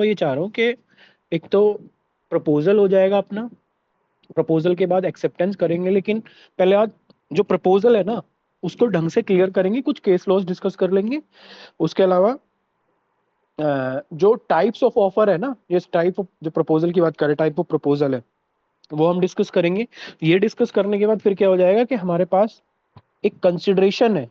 ये चाह रहा हूँ कि एक तो प्रपोजल हो जाएगा अपना, प्रपोजल के बाद एक्सेप्टेंस करेंगे, लेकिन पहले आज जो प्रपोजल है ना उसको ढंग से क्लियर करेंगे, कुछ केस लॉज डिस्कस कर लेंगे। उसके अलावा जो टाइप्स ऑफ ऑफर है ना, ये टाइप ऑफ जो प्रपोजल की बात करें, टाइप ऑफ प्रपोजल है, वो हम डिस्कस करेंगे। ये डिस्कस करने के बाद फिर क्या हो जाएगा कि हमारे पास एक कंसिडरेशन है,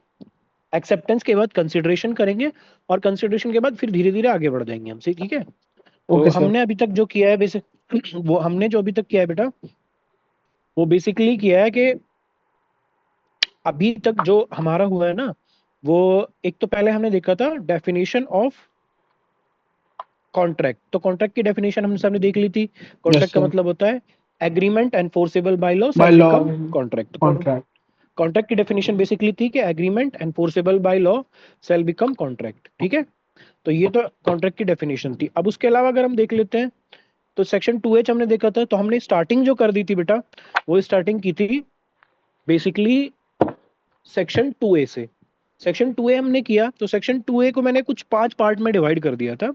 एक्सेप्टेंस के बाद कंसिडरेशन करेंगे, और कंसिडरेशन के बाद फिर धीरे धीरे आगे बढ़ जाएंगे हमसे, ठीक है। तो ओके सर। हमने अभी तक जो किया है बेसिक वो हमने जो अभी तक किया है बेटा, वो बेसिकली किया है कि अभी तक जो हमारा हुआ है ना, वो एक तो पहले हमने देखा था डेफिनेशन ऑफ कॉन्ट्रैक्ट। तो कॉन्ट्रैक्ट की डेफिनेशन हमने सामने देख ली थी। यस कॉन्ट्रैक्ट का सर। मतलब होता है agreement enforceable by law by shall law. Become contract. Contract. Contract की डेफिनेशन बेसिकली थी कि agreement enforceable by law shall become contract, ठीक है। तो ये तो कॉन्ट्रैक्ट की डेफिनेशन थी। अब उसके अलावा अगर हम देख लेते हैं तो सेक्शन 2H हमने देखा था, तो हमने स्टार्टिंग जो कर दी थी बेटा, वो स्टार्टिंग की थी बेसिकली सेक्शन 2A से। सेक्शन 2A हमने किया, तो सेक्शन 2A को मैंने कुछ 5 पार्ट में डिवाइड कर दिया था।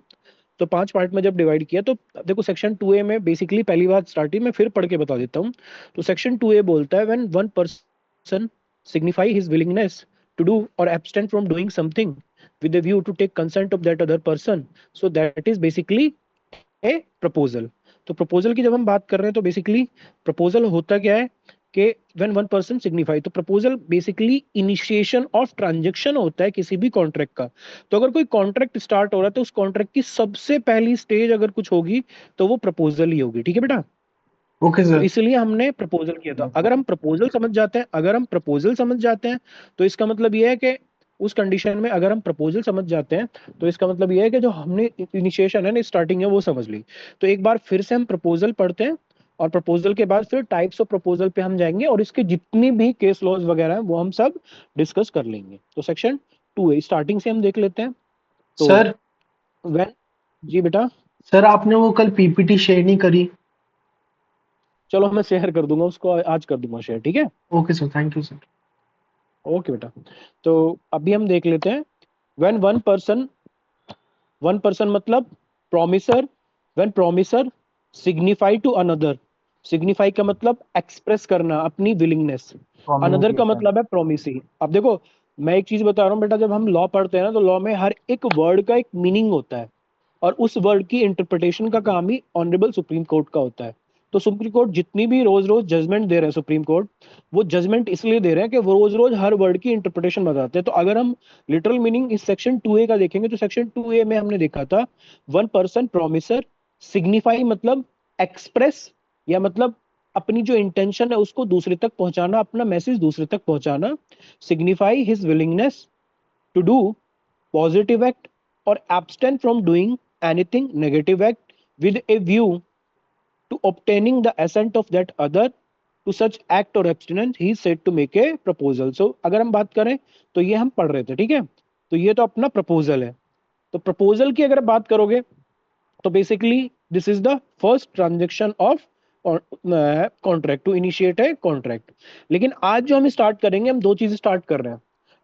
तो 5 पार्ट में जब डिवाइड किया तो देखो सेक्शन 2A में बेसिकली पहली बात स्टार्टिंग में फिर पढ़ के बता देता हूँ। तो सेक्शन 2A बोलता है when one person signify his willingness to do और abstain from doing something with a view to take consent of that other person, so that is basically a proposal। तो प्रपोजल की जब हम बात कर रहे हैं तो बेसिकली प्रपोजल होता क्या है कि व्हेन वन पर्सन सिग्निफाई, तो proposal basically initiation of transaction होता है किसी भी कॉन्ट्रैक्ट का। तो अगर कोई कॉन्ट्रैक्ट स्टार्ट हो रहा है तो उस कॉन्ट्रैक्ट की सबसे पहली स्टेज अगर कुछ होगी तो वो प्रपोजल ही होगी, ठीक है बेटा। ओके तो सर। इसलिए हमने प्रपोजल किया था। अगर हम प्रपोजल समझ जाते हैं, अगर हम प्रपोजल समझ जाते हैं तो इसका मतलब ये है कि उस कंडीशन में अगर हम प्रपोजल समझ जाते हैं तो इसका मतलब ये है कि जो हमने इनिशिएशन है ना, स्टार्टिंग है, वो समझ ली। तो एक बार फिर से हम प्रपोजल पढ़ते हैं, और प्रपोजल के बाद फिर टाइप्स ऑफ प्रपोजल पे हम जाएंगे, और इसके जितनी भी केस लॉज वगैरह हैं वो हम सब डिस्कस कर लेंगे। तो सेक्शन 2 स्टार्टिंग से हम देख लेते हैं। तो सर। व्हेन, जी बेटा। सर आपने वो कल पीपीटी शेयर नहीं करी। चलो मैं शेयर कर दूंगा उसको, आज कर दूंगा शेयर, ठीक है। Okay sir, thank you sir. Okay बेटा। तो अभी हम देख लेते हैं व्हेन वन पर्सन मतलब promisor, when promisor signify to another. Signify का मतलब एक्सप्रेस करना अपनी विलिंगनेस, अनदर का कम्युनिकेशन। मतलब है प्रोमिसी। अब देखो मैं एक चीज बता रहा हूँ बेटा, जब हम लॉ पढ़ते हैं ना तो लॉ में हर एक वर्ड का एक मीनिंग होता है, और उस वर्ड की इंटरप्रिटेशन का काम ही ऑनरेबल सुप्रीम कोर्ट का होता है। तो सुप्रीम कोर्ट जितनी भी रोज रोज जजमेंट दे रहे हैं, सुप्रीम कोर्ट वो जजमेंट इसलिए दे रहे हैं कि वो रोज रोज हर वर्ड की इंटरप्रिटेशन बताते हैं। तो अगर हम लिटरल मीनिंग इस सेक्शन 2A का देखेंगे तो सेक्शन 2A में हमने देखा था वन पर्सन प्रोमिसर सिग्निफाई मतलब एक्सप्रेस, या मतलब अपनी जो इंटेंशन है उसको दूसरे तक पहुंचाना, अपना मैसेज दूसरे तक पहुंचाना। Signify his willingness to do positive act और abstain from doing anything negative act with a view to obtaining the assent of that other to such act or abstinence he is said to make a proposal। so अगर हम बात करें तो ये हम पढ़ रहे थे, ठीक है। तो ये तो अपना प्रपोजल है। तो प्रपोजल की अगर बात करोगे तो basically this is the first transaction of contract, to initiate a contract. लेकिन आज जो हम स्टार्ट करेंगे, हम दो चीजें स्टार्ट कर रहे हैं।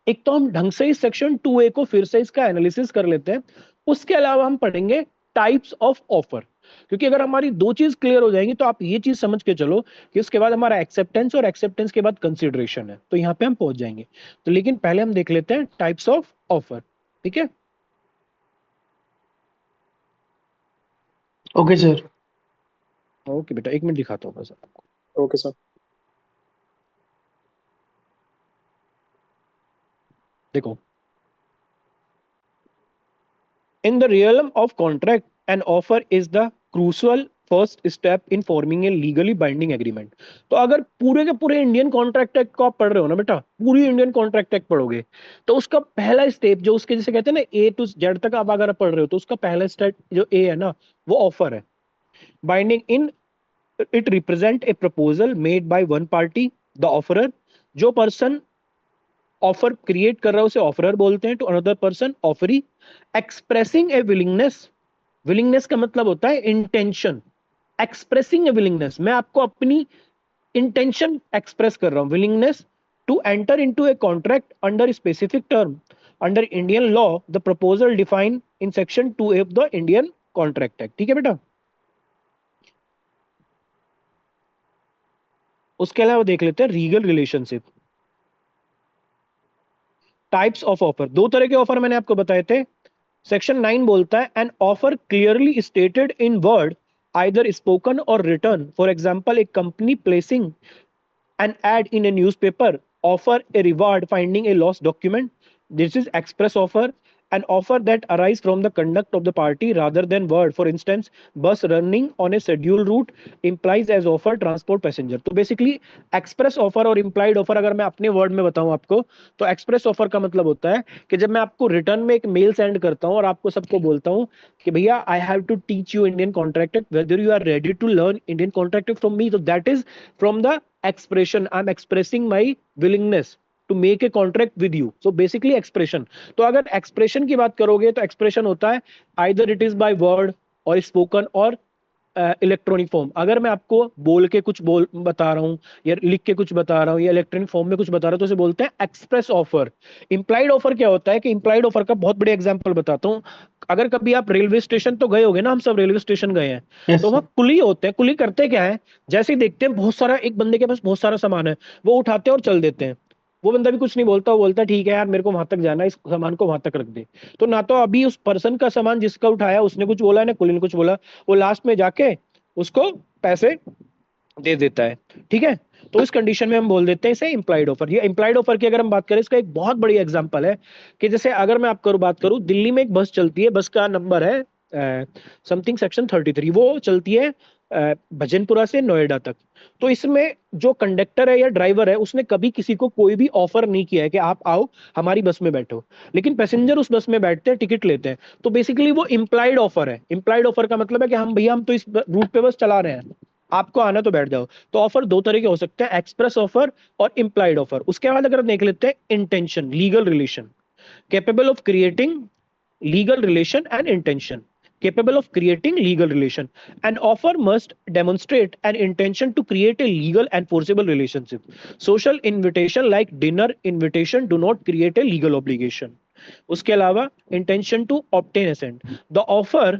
एक तो हम ढंग से इस सेक्शन 2A को फिर से इसका एनालिसिस कर लेते हैं। उसके अलावा हम पढ़ेंगे टाइप्स ऑफ ऑफर, क्योंकि अगर हमारी दो चीज क्लियर हो जाएंगी तो आप ये चीज समझ के चलो कि उसके बाद हमारा एक्सेप्टेंस, और एक्सेप्टेंस के बाद कंसिडरेशन है, तो यहाँ पे हम पहुंच जाएंगे। तो लेकिन पहले हम देख लेते हैं टाइप्स ऑफ ऑफर, ठीक है। Okay sir. ओके बेटा, एक मिनट दिखाता हूँ बस आपको। Okay sir. देखो, in the realm of contract, an offer is the crucial first step in forming a legally binding agreement। तो अगर पूरे के पूरे इंडियन कॉन्ट्रैक्ट एक्ट को आप पढ़ रहे हो ना बेटा, पूरी इंडियन कॉन्ट्रैक्ट एक्ट पढ़ोगे तो उसका पहला स्टेप जो उसके जैसे कहते हैं ना A to Z तक आप अगर पढ़ रहे हो तो उसका पहला स्टेप जो ए है ना, वो ऑफर है। Binding in it represent a proposal made by one party the offeror. जो पर्सन ऑफर क्रिएट कर रहा है उसे ऑफरर बोलते हैं, to another person offeree, expressing a willingness. Willingness का मतलब होता है इंटेंशन। एक्सप्रेसिंग ए विलिंगनेस, मैं आपको अपनी इंटेंशन एक्सप्रेस कर रहा हूं, willingness to enter into a contract under specific term under Indian law the proposal define in section 2A of the Indian contract act. ठीक है बेटा, उसके अलावा देख लेते हैं legal relationship. Types of offer, दो तरह के ऑफर मैंने आपको बताए थे। सेक्शन 9 बोलता है an offer clearly stated in word either spoken और written, for example a company placing an ad in a newspaper, offer a reward finding a lost document. This is express offer, an offer that arises from the conduct of the party rather than word. For instance, bus running on a scheduled route implies as offer transport passenger. तो basically express offer और implied offer अगर मैं अपने word में बताऊं आपको, तो express offer का मतलब होता है कि जब मैं आपको रिटर्न में एक मेल सेंड करता हूं और आपको सबको बोलता हूं कि भैया I have to teach you Indian contract whether you are ready to learn Indian contract from me, तो that is from the expression, I'm expressing my willingness to make a contract with you. So basically expression। तो अगर expression की बात करोगे तो expression होता है either it is by word और spoken और इलेक्ट्रॉनिक फॉर्म। अगर मैं आपको बोल के कुछ बोल बता रहा हूं या लिख के कुछ बता रहा हूं या इलेक्ट्रॉनिक फॉर्म में कुछ बता रहा हूं तो उसे बोलते हैं एक्सप्रेस ऑफर। इंप्लाइड ऑफर क्या होता है कि इंप्लाइड ऑफर का बहुत बड़े एग्जांपल बताता हूं। अगर कभी आप रेलवे स्टेशन तो गए होगे ना, हम सब रेलवे स्टेशन गए हैं, यस तो वहां सर। कुली होते हैं। कुली करते क्या है, जैसे ही देखते हैं बहुत सारा, एक बंदे के पास बहुत सारा सामान है, वो उठाते हैं और चल देते हैं। वो बंदा भी कुछ नहीं बोलता, वो बोलता है ठीक है यार मेरे को वहां तक जाना है, इस सामान को वहां तक रख दे। तो ना तो अभी उस पर्सन का सामान जिसका उठाया उसने कुछ बोला है ना कुली ने कुछ बोला, वो लास्ट में जाके उसको पैसे दे देता है। ठीक है, तो इस कंडीशन में हम बोल देते हैं इसे इंप्लाइड ऑफर। ये इंप्लाइड ऑफर की अगर हम बात करें, इसका एक बहुत बड़ी एग्जांपल है कि जैसे अगर मैं आपको बात करूं, दिल्ली में एक बस चलती है, बस का नंबर है समथिंग सेक्शन 33, वो चलती है भजनपुरा से नोएडा तक। तो इसमें जो कंडक्टर है या ड्राइवर है उसने कभी किसी को कोई भी ऑफर नहीं किया है कि आप आओ हमारी बस में बैठो, लेकिन पैसेंजर उस बस में बैठते हैं, टिकट लेते हैं। तो बेसिकली वो इंप्लाइड ऑफर है। इंप्लाइड ऑफर का मतलब है कि हम भैया हम तो इस रूट पे बस चला रहे हैं, आपको आना तो बैठ जाओ। तो ऑफर दो तरह के हो सकते हैं, एक्सप्रेस ऑफर और इंप्लाइड ऑफर। उसके बाद अगर देख लेते हैं intention, legal relation, capable of creating legal relation and intention, capable of creating legal relation, an offer must demonstrate an intention to create a legal and forcible relationship. Social invitation like dinner invitation do not create a legal obligation. उसके अलावा intention to obtain assent, the offer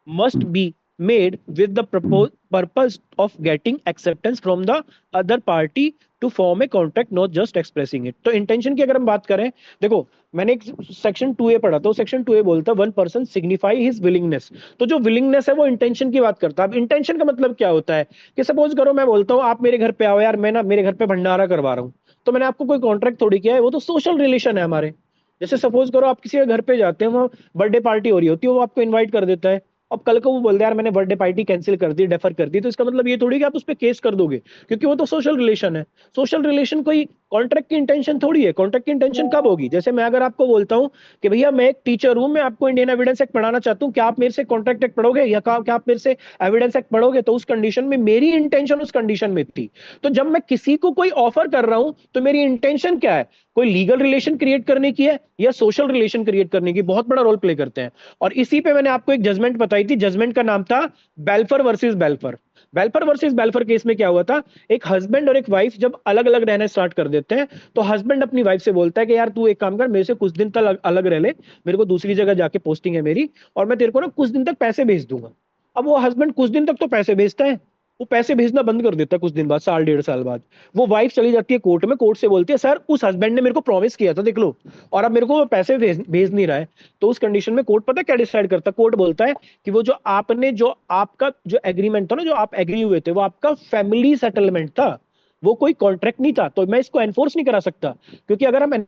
must be made with the purpose of getting acceptance from the other party to form a contract, not just expressing it। तो intention की अगर हम बात करें, देखो मैंने एक सेक्शन 2A पढ़ा, तो सेक्शन 2A बोलता है one person signify his willingness. तो जो विलिंगनेस है वो इंटेंशन की बात करता है। अब इंटेंशन का मतलब क्या होता है कि सपोज करो मैं बोलता हूँ आप मेरे घर पे आओ यार, मैं ना मेरे घर पे भंडारा करवा रहा हूँ, तो मैंने आपको कोई कॉन्ट्रैक्ट थोड़ी किया है, वो तो सोशल रिलेशन है हमारे। जैसे सपोज करो आप किसी के घर पे जाते हैं, वहाँ बर्थडे पार्टी हो रही होती है, वो आपको इनवाइट कर देता है। अब कल को वो बोलते हैं यार मैंने बर्थडे पार्टी कैंसिल कर दी, डेफर कर दी, तो इसका मतलब ये थोड़ी कि आप उस पर केस कर दोगे, क्योंकि वो तो सोशल रिलेशन है। सोशल रिलेशन कोई कॉन्ट्रैक्ट की इंटेंशन थोड़ी है। कॉन्ट्रैक्ट की इंटेंशन कब होगी, जैसे मैं अगर आपको बोलता हूँ कि भैया मैं एक टीचर हूँ, मैं आपको इंडियन एविडेंस एक्ट पढ़ाना चाहता हूँ, क्या आप मेरे से कॉन्ट्रैक्ट एक्ट पढ़ोगे या क्या आप मेरे से एविडेंस एक्ट पढ़ोगे, तो उस कंडीशन में मेरी इंटेंशन उस कंडीशन में थी। तो जब मैं किसी को कोई ऑफर कर रहा हूं तो मेरी इंटेंशन क्या है, कोई लीगल रिलेशन क्रिएट करने की है या सोशल रिलेशन क्रिएट करने की, बहुत बड़ा रोल प्ले करते हैं। और इसी पे मैंने आपको एक जजमेंट बताई थी, जजमेंट का नाम था बेल्फर वर्सेस बेल्फर। बेल्फर वर्सेस बेल्फर केस में क्या हुआ था, एक हस्बैंड और एक वाइफ जब अलग अलग रहना स्टार्ट कर देते हैं, तो हस्बैंड अपनी वाइफ से बोलता है कि यार तू एक काम कर, मेरे से कुछ दिन तक अलग रह ले, मेरे को दूसरी जगह जाके पोस्टिंग है मेरी, और मैं तेरे को ना कुछ दिन तक पैसे भेज दूंगा। अब वो हस्बैंड कुछ दिन तक तो पैसे भेजता है, वो पैसे भेजना बंद कर देता है कुछ दिन बाद, साल डेढ़ साल बाद। वो वाइफ चली जाती है कोर्ट में, कोर्ट से बोलती है सर उस हस्बैंड ने मेरे को प्रॉमिस किया था देख लो, और अब मेरे को वो पैसे भेज नहीं रहा है। तो उस कंडीशन में कोर्ट पता है क्या डिसाइड करता है, कोर्ट बोलता है कि वो जो आपने जो आपका जो एग्रीमेंट था ना, जो आप एग्री हुए थे, वो आपका फैमिली सेटलमेंट था, वो कोई कॉन्ट्रैक्ट नहीं था, तो मैं इसको एनफोर्स नहीं करा सकता। क्योंकि अगर हम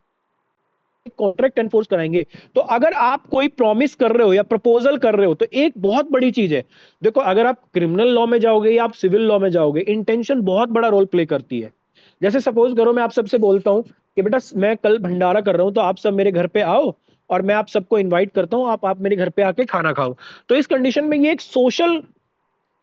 कॉन्ट्रैक्ट एनफोर्स कराएंगे, तो अगर आप कोई प्रॉमिस कर रहे हो या प्रपोजल कर रहे हो, तो एक बहुत बड़ी चीज है, देखो अगर आप क्रिमिनल लॉ में जाओगे या आप सिविल लॉ में जाओगे, इंटेंशन बहुत बड़ा रोल प्ले करती है। जैसे सपोज करो मैं आप सबसे बोलता हूं कि बेटा मैं कल भंडारा कर रहा हूं, तो आप सब मेरे घर पे आओ, और मैं आप सबको इनवाइट करता हूं, आप मेरे घर पे आके खाना खाओ। तो इस कंडीशन में ये एक सोशल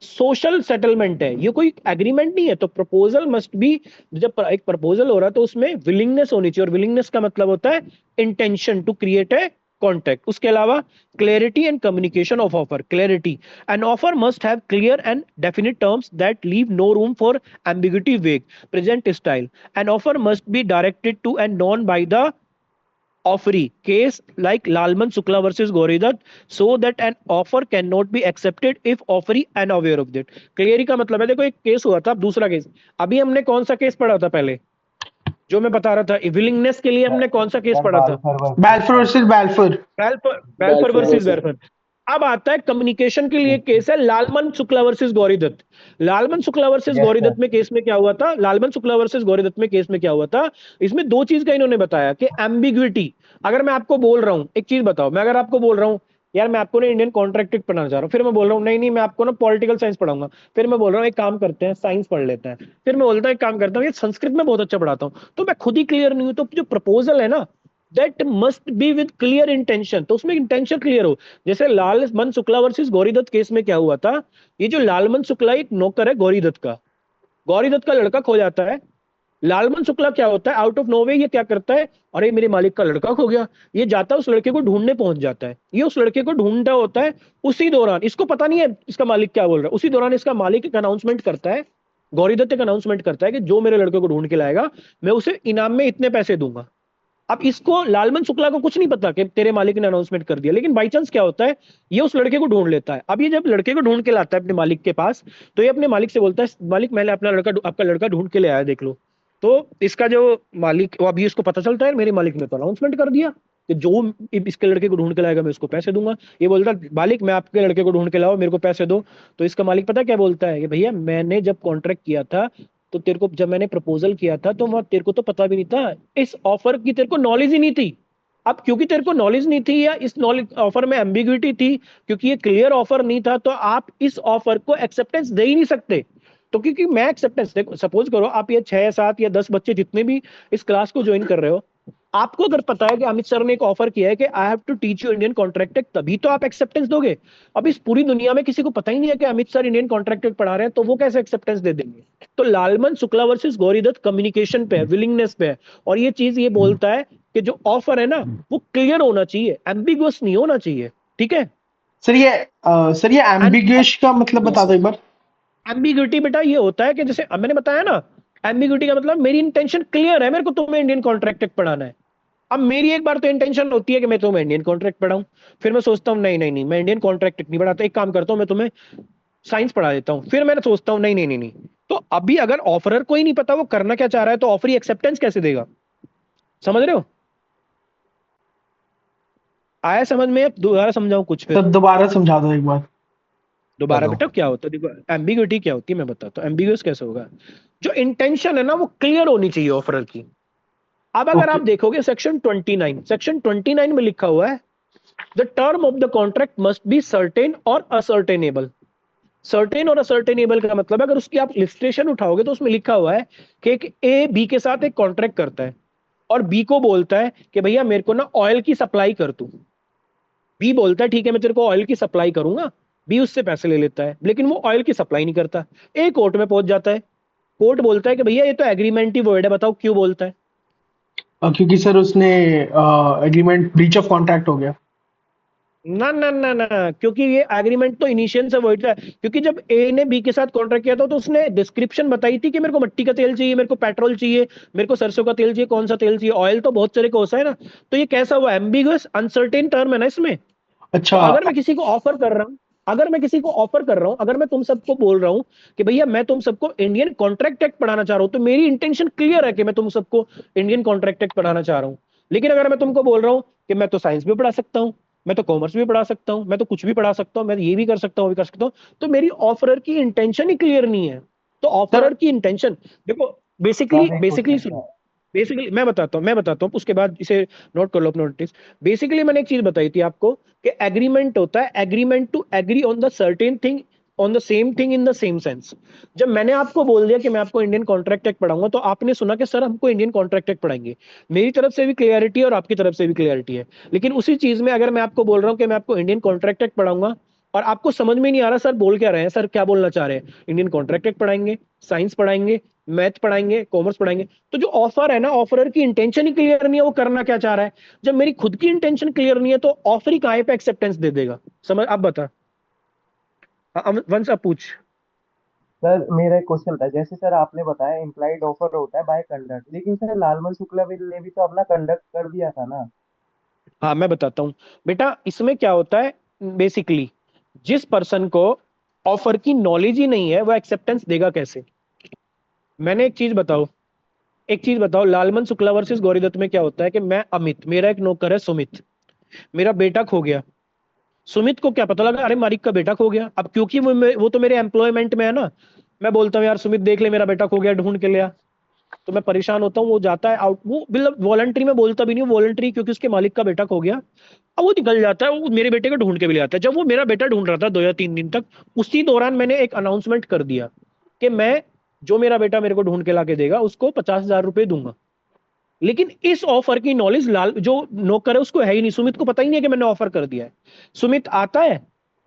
सोशल सेटलमेंट है, ये कोई एग्रीमेंट नहीं है। तो प्रपोजल मस्ट बी, जब एक प्रपोजल हो रहा है तो उसमें विलिंगनेस होनी चाहिए, और विलिंगनेस का मतलब होता है intention to create a contract. उसके अलावा clarity and communication of offer, clarity, an offer must have clear and definite terms that leave no room for ambiguity, vague, present style, an offer must be directed to and known by the offeree case like Lalman Shukla versus Gauri Dutt, so that an offer can not be accepted if offeree unaware of that. Clearly का मतलब है, देखो एक case हुआ था, अब दूसरा case. अभी हमने कौन सा केस पढ़ा था पहले, जो मैं बता रहा था विलिंगनेस के लिए हमने कौन सा केस सर पढ़ा था? Balfour versus Balfour versus Balfour. Balfour. Balfour Balfour Balfour versus versus. Balfour. अब आता है कम्युनिकेशन के लिए केस है Lalman Shukla versus Gauri Dutt. Lalman Shukla versus yes sir. Gauri Dutt में केस में क्या हुआ था? लालमन शुक्ला वर्सेस गौरीदत्त में केस में क्या हुआ था? इसमें दो चीज का इन्होंने बताया कि एम्बिग्विटी। अगर मैं आपको बोल रहा हूं, एक चीज बताओ, मैं अगर आपको बोल रहा हूं यार मैं आपको ना इंडियन कॉन्ट्रैक्ट पढ़ाना चाह रहा हूं, फिर मैं बोल रहा हूँ नहीं नहीं मैं आपको ना पॉलिटिकल साइंस पढ़ाऊंगा, फिर मैं बोल रहा हूँ एक काम करते हैं साइंस पढ़ लेते हैं, फिर मैं बोलता हूँ एक काम करता हूँ ये संस्कृत में बहुत अच्छा पढ़ाता हूँ, तो मैं खुद ही क्लियर नहीं हूं। तो जो प्रपोजल है ना, that must be with clear intention, तो उसमें इंटेंशन क्लियर हो। जैसे लालमन शुक्ला वर्सेस गौरीदत्त केस में क्या हुआ था? ये जो लालमन शुक्ला एक नौकर है गौरीदत्त का, गौरीदत्त का लड़का खो जाता है। लालमन शुक्ला क्या होता है, आउट ऑफ नोवे ये क्या करता है, अरे मेरे मालिक का लड़का खो गया, ये जाता है उस लड़के को ढूंढने पहुंच जाता है, ये उस लड़के को ढूंढता होता है। उसी दौरान इसको पता नहीं है इसका मालिक क्या बोल रहा है, उसी दौरान इसका मालिक एक अनाउंसमेंट करता है, गौरीदत्त एक अनाउंसमेंट करता है कि जो मेरे लड़के को ढूंढ के लाएगा मैं उसे इनाम में इतने पैसे दूंगा। अब इसको लालमन शुक्ला को कुछ नहीं पता कि तेरे मालिक ने अनाउंसमेंट कर दिया, लेकिन बाई चांस क्या होता है, ये उस लड़के को ढूंढ लेता है। अब ये जब लड़के को ढूंढ के लाता है अपने मालिक के पास, तो ये अपने मालिक से बोलता है मालिक मैंने अपना लड़का आपका लड़का ढूंढ के ले आया देख लो। तो इसका जो मालिक, वो अभी इसको पता चलता है मेरे मालिक ने तो अनाउंसमेंट कर दिया कि जो इसके लड़के को ढूंढ के लाएगा मैं उसको पैसे दूंगा। ये बोलता है मालिक मैं आपके लड़के को ढूंढ के लाओ मेरे को पैसे दो। तो इसका मालिक पता क्या बोलता है कि भैया मैंने जब कॉन्ट्रैक्ट किया था, तो तेरे को जब मैंने प्रपोजल किया था तो वह तेरे को तो पता भी नहीं था, इस ऑफर की तेरे को नॉलेज ही नहीं थी। अब क्योंकि तेरे को नॉलेज नहीं थी या इस नॉलेज ऑफर में एम्बिग्विटी थी, क्योंकि ये क्लियर ऑफर नहीं था, तो आप इस ऑफर को एक्सेप्टेंस दे ही नहीं सकते। तो क्योंकि मैं एक्सेप्टेंस देखो, सपोज करो आप ये 6 7 या 10 बच्चे जितने भी इस क्लास को ज्वाइन कर रहे हो, आपको अगर पता है कि अमित सर ने एक ऑफर किया है कि I have to teach you Indian contract, तभी तो आप एक्सेप्टेंस दोगे। अब इस पूरी दुनिया में किसी को पता ही नहीं है कि अमित सर इंडियन कॉन्ट्रैक्ट पढ़ा रहे हैं, तो वो कैसे एक्सेप्टेंस दे देंगे? तो लालमन शुक्ला वर्सेस गौरीदत्त कम्युनिकेशन पे है, विलिंगनेस पे है। और ये चीज ये बोलता है कि जो ऑफर है ना वो क्लियर होना चाहिए, एम्बिगुअस नहीं होना चाहिए। ठीक है? सर ये सर ये एंड एम्बिगुइश का मतलब यस बता दो सर। एक बार। एम्बिग्यूटी बेटा ये होता है कि जैसे अब मैंने बताया ना, एम्बिग्यूटी का मतलब मेरी इंटेंशन क्लियर है, मेरे को तुम्हें इंडियन कॉन्ट्रैक्ट पढ़ाना है। अब मेरी एक बार तो इंटेंशन होती है कि मैं तुम्हें इंडियन कॉन्ट्रैक्ट पढ़ाऊं, फिर मैं सोचता हूँ नहीं नहीं नहीं मैं इंडियन कॉन्ट्रैक्ट नहीं पढ़ाता, एक काम करता हूँ मैं तुम्हें साइंस पढ़ा देता हूँ, फिर मैं सोचता हूँ नहीं नहीं नहीं नहीं। तो अभी अगर ऑफरर को ही नहीं पता वो करना क्या चाह रहा है, तो ऑफरी एक्सेप्टेंस कैसे देगा? समझ रहे हो? आया समझ में? अब दोबारा समझाऊं कुछ फिर? सर दोबारा समझा दो एक बार। दोबारा बेटा क्या होता है देखो, एम्बिग्यूटी क्या होती है मैं बताता हूँ, एम्बिगुअस कैसे होगा। जो इंटेंशन है ना वो क्लियर होनी चाहिए ऑफरर की। अब अगर ओके। आप देखोगे सेक्शन 29 में लिखा हुआ है the term of the contract must be certain और असर्टेनेबल। सर्टेन और असर्टेनेबल का मतलब है, अगर उसकी आप लिस्टेशन उठाओगे तो उसमें लिखा हुआ है कि एक ए बी के साथ एक कॉन्ट्रैक्ट करता है और बी को बोलता है कि भैया मेरे को ना ऑयल की सप्लाई कर तू। बी बोलता है ठीक है मैं तेरे को ऑयल की सप्लाई करूंगा, बी उससे पैसे ले लेता है लेकिन वो ऑयल की सप्लाई नहीं करता। ए कोर्ट में पहुंच जाता है, कोर्ट बोलता है कि भैया ये तो एग्रीमेंट ही वर्ड है, बताओ क्यों बोलता है? क्योंकि सर उसने एग्रीमेंट ब्रीच ऑफ कॉन्ट्रैक्ट हो गया। ना ना ना ना, क्योंकि ये एग्रीमेंट तो इनिशियल से वर्ड है, क्योंकि जब ए ने बी के साथ कॉन्ट्रैक्ट किया था तो उसने डिस्क्रिप्शन बताई थी कि मेरे को मिट्टी का तेल चाहिए, मेरे को पेट्रोल चाहिए, मेरे को सरसों का तेल चाहिए, कौन सा तेल चाहिए, ऑयल तो बहुत तरह का होता है ना। तो ये कैसा हुआ, एम्बिगुअस अनसर्टेन टर्म है ना इसमें। तो अच्छा। अगर मैं किसी को ऑफर कर रहा हूं, अगर मैं किसी को ऑफर कर रहा हूं, अगर मैं तुम सबको बोल रहा हूं कि भैया मैं तुम सबको इंडियन कॉन्ट्रैक्ट एक्ट पढ़ाना चाह रहा हूं, तो मेरी इंटेंशन क्लियर है कि मैं तुम सबको इंडियन कॉन्ट्रैक्ट एक्ट पढ़ाना चाह रहा हूं। लेकिन अगर मैं तुमको बोल रहा हूं कि मैं तो साइंस भी पढ़ा सकता हूं, मैं तो कॉमर्स भी पढ़ा सकता हूं, मैं तो कुछ भी पढ़ा सकता हूं, मैं ये भी कर सकता हूं वो भी कर सकता हूं, तो मेरी ऑफरर की इंटेंशन ही क्लियर नहीं है। तो सर ऑफरर की इंटेंशन देखो, बेसिकली सर एक बेसिकली क्वेश्चन सुनो, था। बेसिकली मैं बताता हूँ उसके बाद इसे नोट कर लो अपने नोटिस। बेसिकली मैंने एक चीज बताई थी आपको कि एग्रीमेंट होता है agreement to agree on the certain thing, on the same thing in the same sense. जब मैंने आपको बोल दिया कि मैं आपको इंडियन कॉन्ट्रैक्ट एक्ट पढ़ाऊंगा, तो आपने सुना कि सर हमको इंडियन कॉन्ट्रैक्ट एक्ट पढ़ाएंगे। मेरी तरफ से भी क्लियरिटी है और आपकी तरफ से भी क्लियरिटी है। लेकिन उसी चीज में अगर मैं आपको बोल रहा हूँ कि मैं आपको इंडियन कॉन्ट्रैक्ट एक्ट पढ़ाऊंगा और आपको समझ में नहीं आ रहा सर बोल क्या रहे हैं, सर क्या बोलना चाह रहे हैं, इंडियन कॉन्ट्रैक्ट एक्ट पढ़ाएंगे, साइंस पढ़ाएंगे, मैथ पढ़ाएंगे, कॉमर्स पढ़ाएंगे, तो जो ऑफर है ना, ऑफरर की इंटेंशन ही क्लियर नहीं है वो करना क्या चाह रहा है। जब मेरी खुद की इंटेंशन क्लियर नहीं है तो ऑफर ही काहे पे एक्सेप्टेंस दे देगा? समझ, अब बता। वंश अब पूछ। सर मेरा एक क्वेश्चन था, जैसे सर आपने बताया इम्प्लाइड ऑफर होता है बाय कंडक्ट, लेकिन सर लालमन शुक्ला ने भी तो अपना कंडक्ट कर दिया था ना। हाँ मैं बताता हूँ बेटा, इसमें क्या होता है बेसिकली, जिस पर्सन को ऑफर की नॉलेज ही नहीं है वो एक्सेप्टेंस देगा कैसे। मैंने एक चीज बताओ, लालमन शुक्ला वर्सेस गौरीदत्त में क्या होता है कि मैं अमित, मेरा एक नौकर है सुमित, मेरा बेटा खो गया। सुमित को क्या पता लगा, अरे मालिक का बेटा खो गया। अब क्योंकि वो तो मेरे एम्प्लॉयमेंट में है ना, मैं बोलता हूँ यार सुमित देख ले मेरा बेटा खो गया, ढूंढ के ले आ। तो मैं परेशान होता हूँ, वो जाता है आउट, वो मतलब वॉलंटरी में बोलता भी नहीं, वॉलंटरी क्योंकि उसके मालिक का बेटा खो गया। अब वो निकल जाता है, वो मेरे बेटे को ढूंढ के भी ले आता है। जब वो मेरा बेटा ढूंढ रहा था 2 या 3 दिन तक, उसी दौरान मैंने एक अनाउंसमेंट कर दिया कि मैं, जो मेरा बेटा मेरे को ढूंढ के ला के देगा उसको 50,000 रुपए दूंगा। लेकिन इस ऑफर की नॉलेज लाल जो नौकर है उसको है ही नहीं, सुमित को पता ही नहीं है कि मैंने ऑफर कर दिया है। सुमित आता है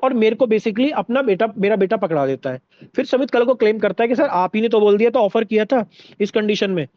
और मेरे को बेसिकली अपना बेटा, मेरा बेटा पकड़ा देता है। फिर सुमित कल को क्लेम करता है कि सर आप ही ने तो बोल दिया था, ऑफर किया था इस कंडीशन में।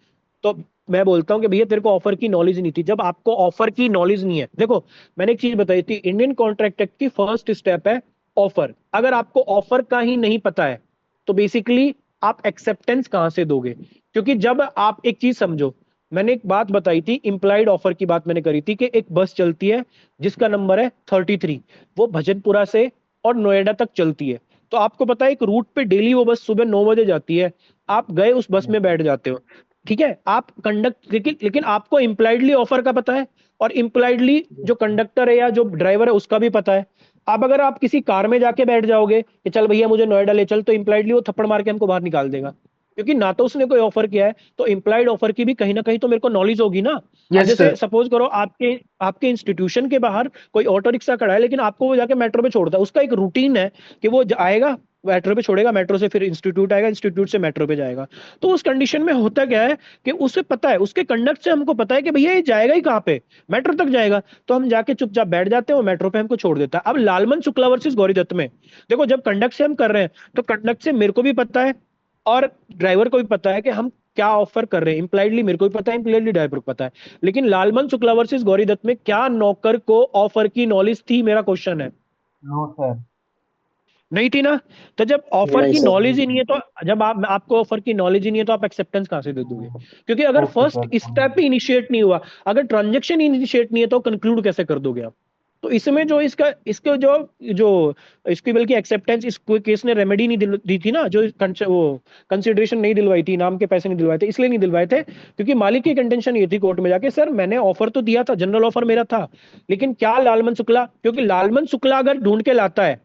तो मैं बोलता हूँ कि भैया तेरे को ऑफर की नॉलेज नहीं थी। जब आपको ऑफर की नॉलेज नहीं है, देखो मैंने एक चीज बताई थी, इंडियन कॉन्ट्रैक्ट एक्ट की फर्स्ट स्टेप है ऑफर। अगर आपको ऑफर का ही नहीं पता है तो बेसिकली आप एक्सेप्टेंस कहां से दोगे। क्योंकि जब आप एक चीज समझो, मैंने एक बात बताई थी, इंप्लाइड ऑफर की बात मैंने करी थी कि एक बस चलती है जिसका नंबर है 33, वो भजनपुरा से और नोएडा तक चलती है। तो आपको पता है एक रूट पे डेली वो बस सुबह 9 बजे जाती है, आप गए उस बस यस में बैठ जाते हो, ठीक है, आप कंडक्ट, लेकिन आपको इम्प्लाइडली ऑफर का पता है, और इम्प्लाइडली जो कंडक्टर है या जो ड्राइवर है उसका भी पता है। अब अगर आप किसी कार में जाके बैठ जाओगे कि चल भैया मुझे नोएडा ले चल, तो इम्प्लाइडली वो थप्पड़ मार के हमको बाहर निकाल देगा, क्योंकि ना तो उसने कोई ऑफर किया है, तो इम्प्लाइड ऑफर की भी कहीं ना कहीं तो मेरे को नॉलेज होगी ना। अब यस जैसे सर। सपोज करो आपके आपके इंस्टीट्यूशन के बाहर कोई ऑटो रिक्शा खड़ा है, लेकिन आपको वो जाके मेट्रो पे छोड़ता है, उसका एक रूटीन है कि वो आएगा मेट्रो पे छोड़ेगा, मेट्रो से फिर इंस्टीट्यूट आएगा, इंस्टीट्यूट से मेट्रो पे जाएगा। तो उस कंडीशन में होता क्या है कि उसे पता है, उसके कंडक्ट से हमको पता है कि भैया ये जाएगा ही कहाँ पे, मेट्रो तक जाएगा। तो हम जाके चुपचाप बैठ जाते हैं, वो मेट्रो पे हमको छोड़ देता है। अब लालमन शुक्ला वर्सेस गौरीदत्त में देखो, जब कंडक्ट से हम कर रहे हैं तो कंडक्ट से मेरे को भी पता है और ड्राइवर को भी पता है कि हम क्या ऑफर कर रहे हैं, इंप्लाइडली मेरे को भी पता है, इंप्लाइडली ड्राइवर को पता है। लेकिन लालमन शुक्ला वर्सेस गौरीदत्त में क्या नौकर को ऑफर की नॉलेज थी, मेरा क्वेश्चन है। No sir. नहीं थी ना। तो जब ऑफर नहीं की सर। नॉलेज ही नहीं है तो, जब आपको ऑफर की नॉलेज ही नहीं है तो आप एक्सेप्टेंस कहां से दे दोगे। क्योंकि अगर ओके फर्स्ट सर स्टेप समझ ही इनिशिएट नहीं हुआ, अगर ट्रांजेक्शन इनिशिएट नहीं है तो कंक्लूड कैसे कर दोगे आप। तो इसमें जो इसका इसके जो जो इसकी बल्कि एक्सेप्टेंस इस कोई केस ने रेमेडी नहीं दी थी ना, जो वो कंसिडरेशन नहीं दिलवाई थी, इनाम के पैसे नहीं दिलवाए थे, इसलिए नहीं दिलवाए थे क्योंकि मालिक की कंटेंशन ये थी कोर्ट में जाके, सर मैंने ऑफर तो दिया था, जनरल ऑफर मेरा था, लेकिन क्या लालमन शुक्ला, क्योंकि लालमन शुक्ला अगर ढूंढ के लाता है,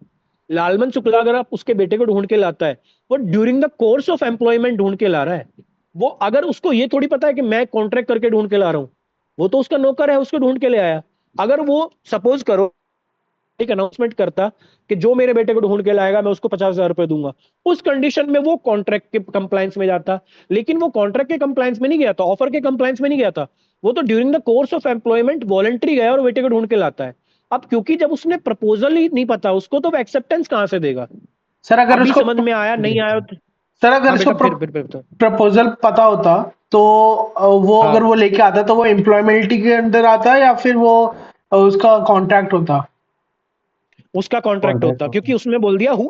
लालमन शुक्ला अगर आप उसके बेटे को ढूंढ के लाता है, वो during the course of employment ढूंढ के ला रहा है। वो अगर उसको ये थोड़ी पता है कि मैं कॉन्ट्रैक्ट करके ढूंढ के ला रहा हूं, वो तो उसका नौकर है, उसको ढूंढ के ले आया। अगर वो सपोज करो एक अनाउंसमेंट करता कि जो मेरे बेटे को ढूंढ के लाएगा मैं उसको 50,000 रुपए दूंगा, उस कंडीशन में वो कॉन्ट्रैक्ट के कंप्लायंस में जाता। लेकिन वो कॉन्ट्रैक्ट के कंप्लायंस में नहीं गया था, ऑफर के कंप्लायंस में नहीं गया था, वो तो during the course of employment voluntary गया और बेटे को ढूंढ के लाता है। अब क्योंकि जब उसने प्रपोजल ही नहीं पता उसको, तो एक्सेप्टेंस कहां से देगा। सर अगर अभी उसको समझ में आया, नहीं आया तो। सर अगर हाँ उसको बेटा, फिर बताओ। प्रपोजल पता होता तो वो अगर हाँ, वो लेके आता तो वो एम्प्लॉयमेंट के अंदर आता या फिर वो उसका कॉन्ट्रैक्ट होता। उसका कॉन्ट्रैक्ट कॉन्ट्रैक्ट होता, होता क्योंकि है। उसने बोल दिया हु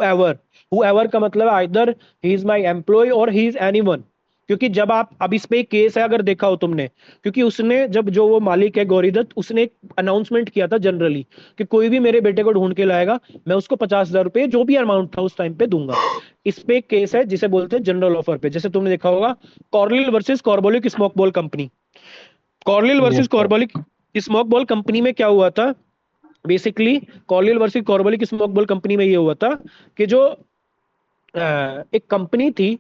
एवर का मतलब either he is my employ और ही इज एनीवन। क्योंकि जब आप, अब इस पे एक केस है अगर देखा हो तुमने, क्योंकि उसने जब, जो वो मालिक है गौरीदत्त, उसने एक अनाउंसमेंट किया था जनरली कि कोई भी मेरे बेटे को ढूंढ के लाएगा मैं उसको 50,000 रुपए जो भी अमाउंट था उस टाइम पे दूंगा। इस पे एक केस है जिसे बोलते हैं जनरल ऑफर पे, जैसे तुमने देखा होगा Carlill versus Carbolic Smoke Ball Company. Carlill versus yes sir. Carbolic Smoke Ball Company में क्या हुआ था basically, Carlill versus Carbolic Smoke Ball Company में ये हुआ था कि जो एक कंपनी थी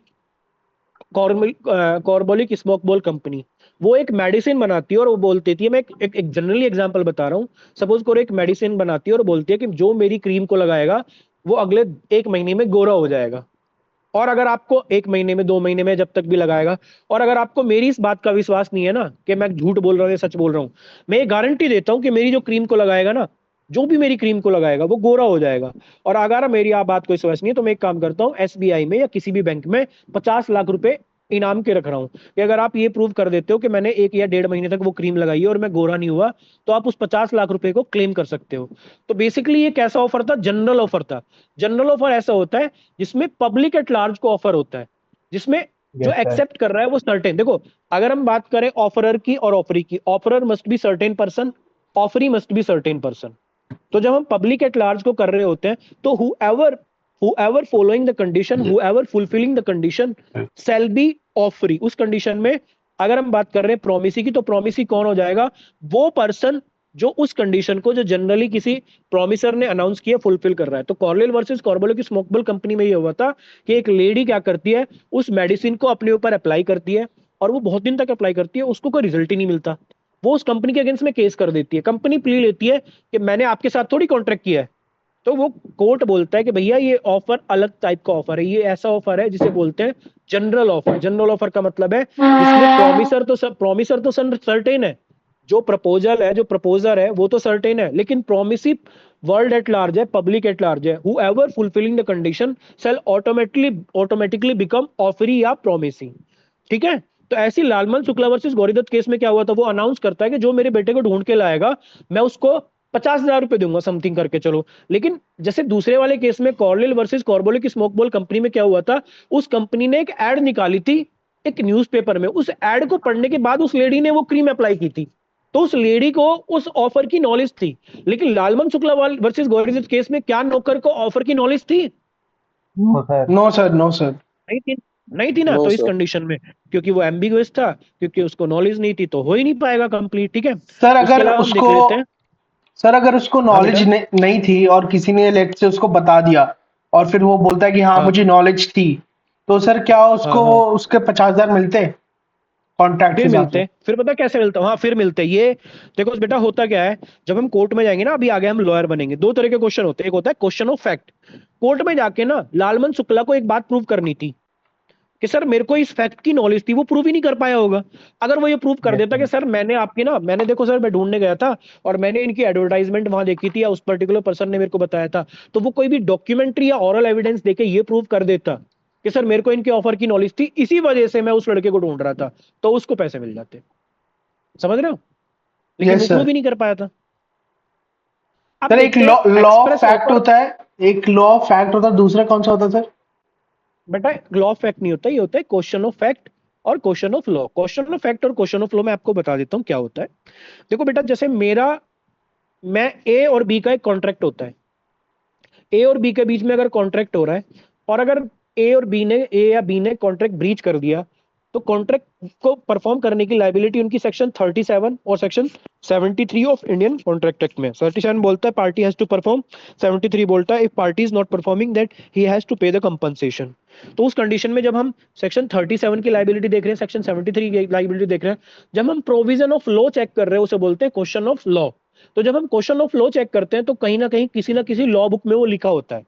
कॉर्बोलिक स्मोक बॉल कंपनी, वो एक मेडिसिन बनाती है और वो बोलती थी, मैं एक जनरली एग्जांपल बता रहा हूँ, सपोज करो एक मेडिसिन बनाती है और बोलती है कि जो मेरी क्रीम को लगाएगा वो अगले 1 महीने में गोरा हो जाएगा। और अगर आपको 1 महीने में, 2 महीने में, जब तक भी लगाएगा, और अगर आपको मेरी इस बात का विश्वास नहीं है ना कि मैं झूठ बोल रहा हूँ या सच बोल रहा हूँ, मैं ये गारंटी देता हूँ कि मेरी जो क्रीम को लगाएगा ना, जो भी मेरी क्रीम को लगाएगा वो गोरा हो जाएगा। और अगर मेरी आप बात को विश्वास नहीं है तो मैं एक काम करता हूँ, एसबीआई में या किसी भी बैंक में 50 लाख रुपए इनाम के रख रहा हूँ कि अगर आप ये प्रूव कर देते हो कि मैंने 1 या 1.5 महीने तक वो क्रीम लगाई है और मैं गोरा नहीं हुआ, तो आप उस 50 लाख रुपए को क्लेम कर सकते हो। तो बेसिकली ये कैसा ऑफर था, जनरल ऑफर था। जनरल ऑफर ऐसा होता है जिसमें पब्लिक एट लार्ज को ऑफर होता है, जिसमें जो यस सर। एक्सेप्ट कर रहा है वो सर्टेन, देखो अगर हम बात करें ऑफरर की और ऑफरी की, offeror must be certain person, offeree must be certain person. तो जब हम पब्लिक एट लार्ज को कर रहे होते हैं तो whoever following the condition, whoever fulfilling the condition shall be offeree. उस कंडीशन में अगर हम बात कर रहे हैं प्रोमिसी की, तो प्रोमिसी कौन हो जाएगा? वो पर्सन जो उस कंडीशन को जो जनरली किसी प्रोमिसर ने अनाउंस किया फुलफिल कर रहा है। तो कॉर्लियल वर्सेस कॉर्बोलो की स्मोकेबल कंपनी में ये हुआ था कि एक लेडी क्या करती है, उस मेडिसिन को अपने ऊपर अप्लाई करती है और वो बहुत दिन तक अप्लाई करती है, उसको कोई रिजल्ट ही नहीं मिलता। वो उस कंपनी के अगेंस्ट में केस कर देती है। कंपनी प्ली लेती है कि मैंने आपके साथ थोड़ी कॉन्ट्रैक्ट किया है। तो वो कोर्ट बोलता है कि भैया ये ऑफर अलग टाइप का ऑफर है, ये ऐसा ऑफर है जिसे बोलते हैं जनरल ऑफर। जनरल ऑफर का मतलब है जिसमें प्रोमिसर तो सर्टेन है, जो प्रपोजल है, जो प्रपोजर है वो तो सर्टेन है, लेकिन प्रोमिसिव वर्ल्ड एट लार्ज है, पब्लिक एट लार्ज है। Whoever fulfilling the condition shall automatically become offeree या प्रोमिसी। ठीक है। तो ऐसी लालमन शुक्ला वर्सेस गौरीदत्त केस में क्या हुआ था, वो अनाउंस करता है कि जो मेरे बेटे को ढूंढ के लाएगा मैं उसको 50,000 रुपए दूंगा, समथिंग करके चलो। लेकिन जैसे दूसरे वाले केस में कॉर्लियल वर्सेस कॉर्बोले की स्मोकबॉल कंपनी में क्या हुआ था, उस कंपनी ने एक एड निकाली थी एक न्यूज़पेपर में। उस एड को पढ़ने के बाद उस लेडी ने वो क्रीम अप्लाई की थी, तो उस लेडी को उस ऑफर की नॉलेज थी। लेकिन लालमन शुक्ला वर्सेस गौरीदत्त केस में क्या नौकर को ऑफर की नॉलेज थी? No sir. No sir, no sir. नहीं थी। नहीं थी ना। नो तो इस सर। कंडीशन में क्योंकि वो एम्बिगुअस था, क्योंकि उसको नॉलेज नहीं थी, तो हो ही नहीं पाएगा कंप्लीट। ठीक है। सर उसके अगर अलावा हम देख उसको लेते हैं। सर अगर उसको हाँ बेटा। नॉलेज नहीं थी और किसी ने लेट से उसको बता दिया और फिर वो बोलता है कि हाँ हाँ मुझे नॉलेज थी, तो सर क्या हाँ उसको हाँ। उसके 50,000 मिलते कॉन्ट्रैक्ट के फिर हिसाब मिलते से? हैं। फिर पता कैसे मिलता है? हाँ फिर मिलते हैं ये। देखो बेटा होता क्या है, जब हम कोर्ट में जाएंगे ना, अभी आगे हम लॉयर बनेंगे, दो तरह के क्वेश्चन होते हैं। एक होता है क्वेश्चन ऑफ फैक्ट। कोर्ट में जाके ना लालमन शुक्ला को एक बात प्रूव करनी थी कि सर मेरे को इस फैक्ट की नॉलेज थी, वो प्रूव ही नहीं कर पाया होगा। अगर वो ये प्रूव कर यस देता कि सर। सर मैंने देखो सर मैं ढूंढने गया था और मैंने इनकी एडवर्टाइजमेंट वहां देखी थी या उस पर्टिकुलर पर्सन ने मेरे को बताया था, तो वो कोई भी डॉक्यूमेंट्री या ऑरल एविडेंस देके ये प्रूव कर देता कि सर मेरे को इनके ऑफर की नॉलेज थी, इसी वजह से मैं उस लड़के को ढूंढ रहा था, तो उसको पैसे मिल जाते। समझ रहे हो? लेकिन यस वो प्रूव सर। ही नहीं कर पाया था। अब सर एक देखते लॉ हैं law of express fact offer. होता है, एक लॉ ऑफ फैक्ट होता है, दूसरा कौन सा होता है सर? बेटा लॉ ऑफ फैक्ट नहीं होता, ये होता है क्वेश्चन ऑफ फैक्ट और question of law. Question of fact और क्वेश्चन ऑफ लॉ मैं आपको बता देता हूं क्या होता है। देखो बेटा, जैसे मैं ए और बी का एक कॉन्ट्रैक्ट होता है। ए और बी के बीच में अगर कॉन्ट्रैक्ट हो रहा है और अगर ए या बी ने कॉन्ट्रैक्ट ब्रीच कर दिया, तो कॉन्ट्रैक्ट को परफॉर्म करने की लाइबिलिटी उनकी सेक्शन 37 और section 73 of Indian contract act में। 37 बोलता है पार्टी हैज टू परफॉर्म, 73 बोलता है if party is not performing that he has to pay the compensation. तो उस कंडीशन में जब हम सेक्शन 37 की लाइबिलिटी देख रहे हैं, सेक्शन 73 की लाइबिलिटी देख रहे हैं, जब हम प्रोविजन ऑफ लॉ चेक कर रहे हैं उसे बोलते हैं क्वेश्चन ऑफ लॉ। तो जब हम क्वेश्चन ऑफ लॉ चेक करते हैं तो कहीं ना किसी लॉ बुक में वो लिखा होता है।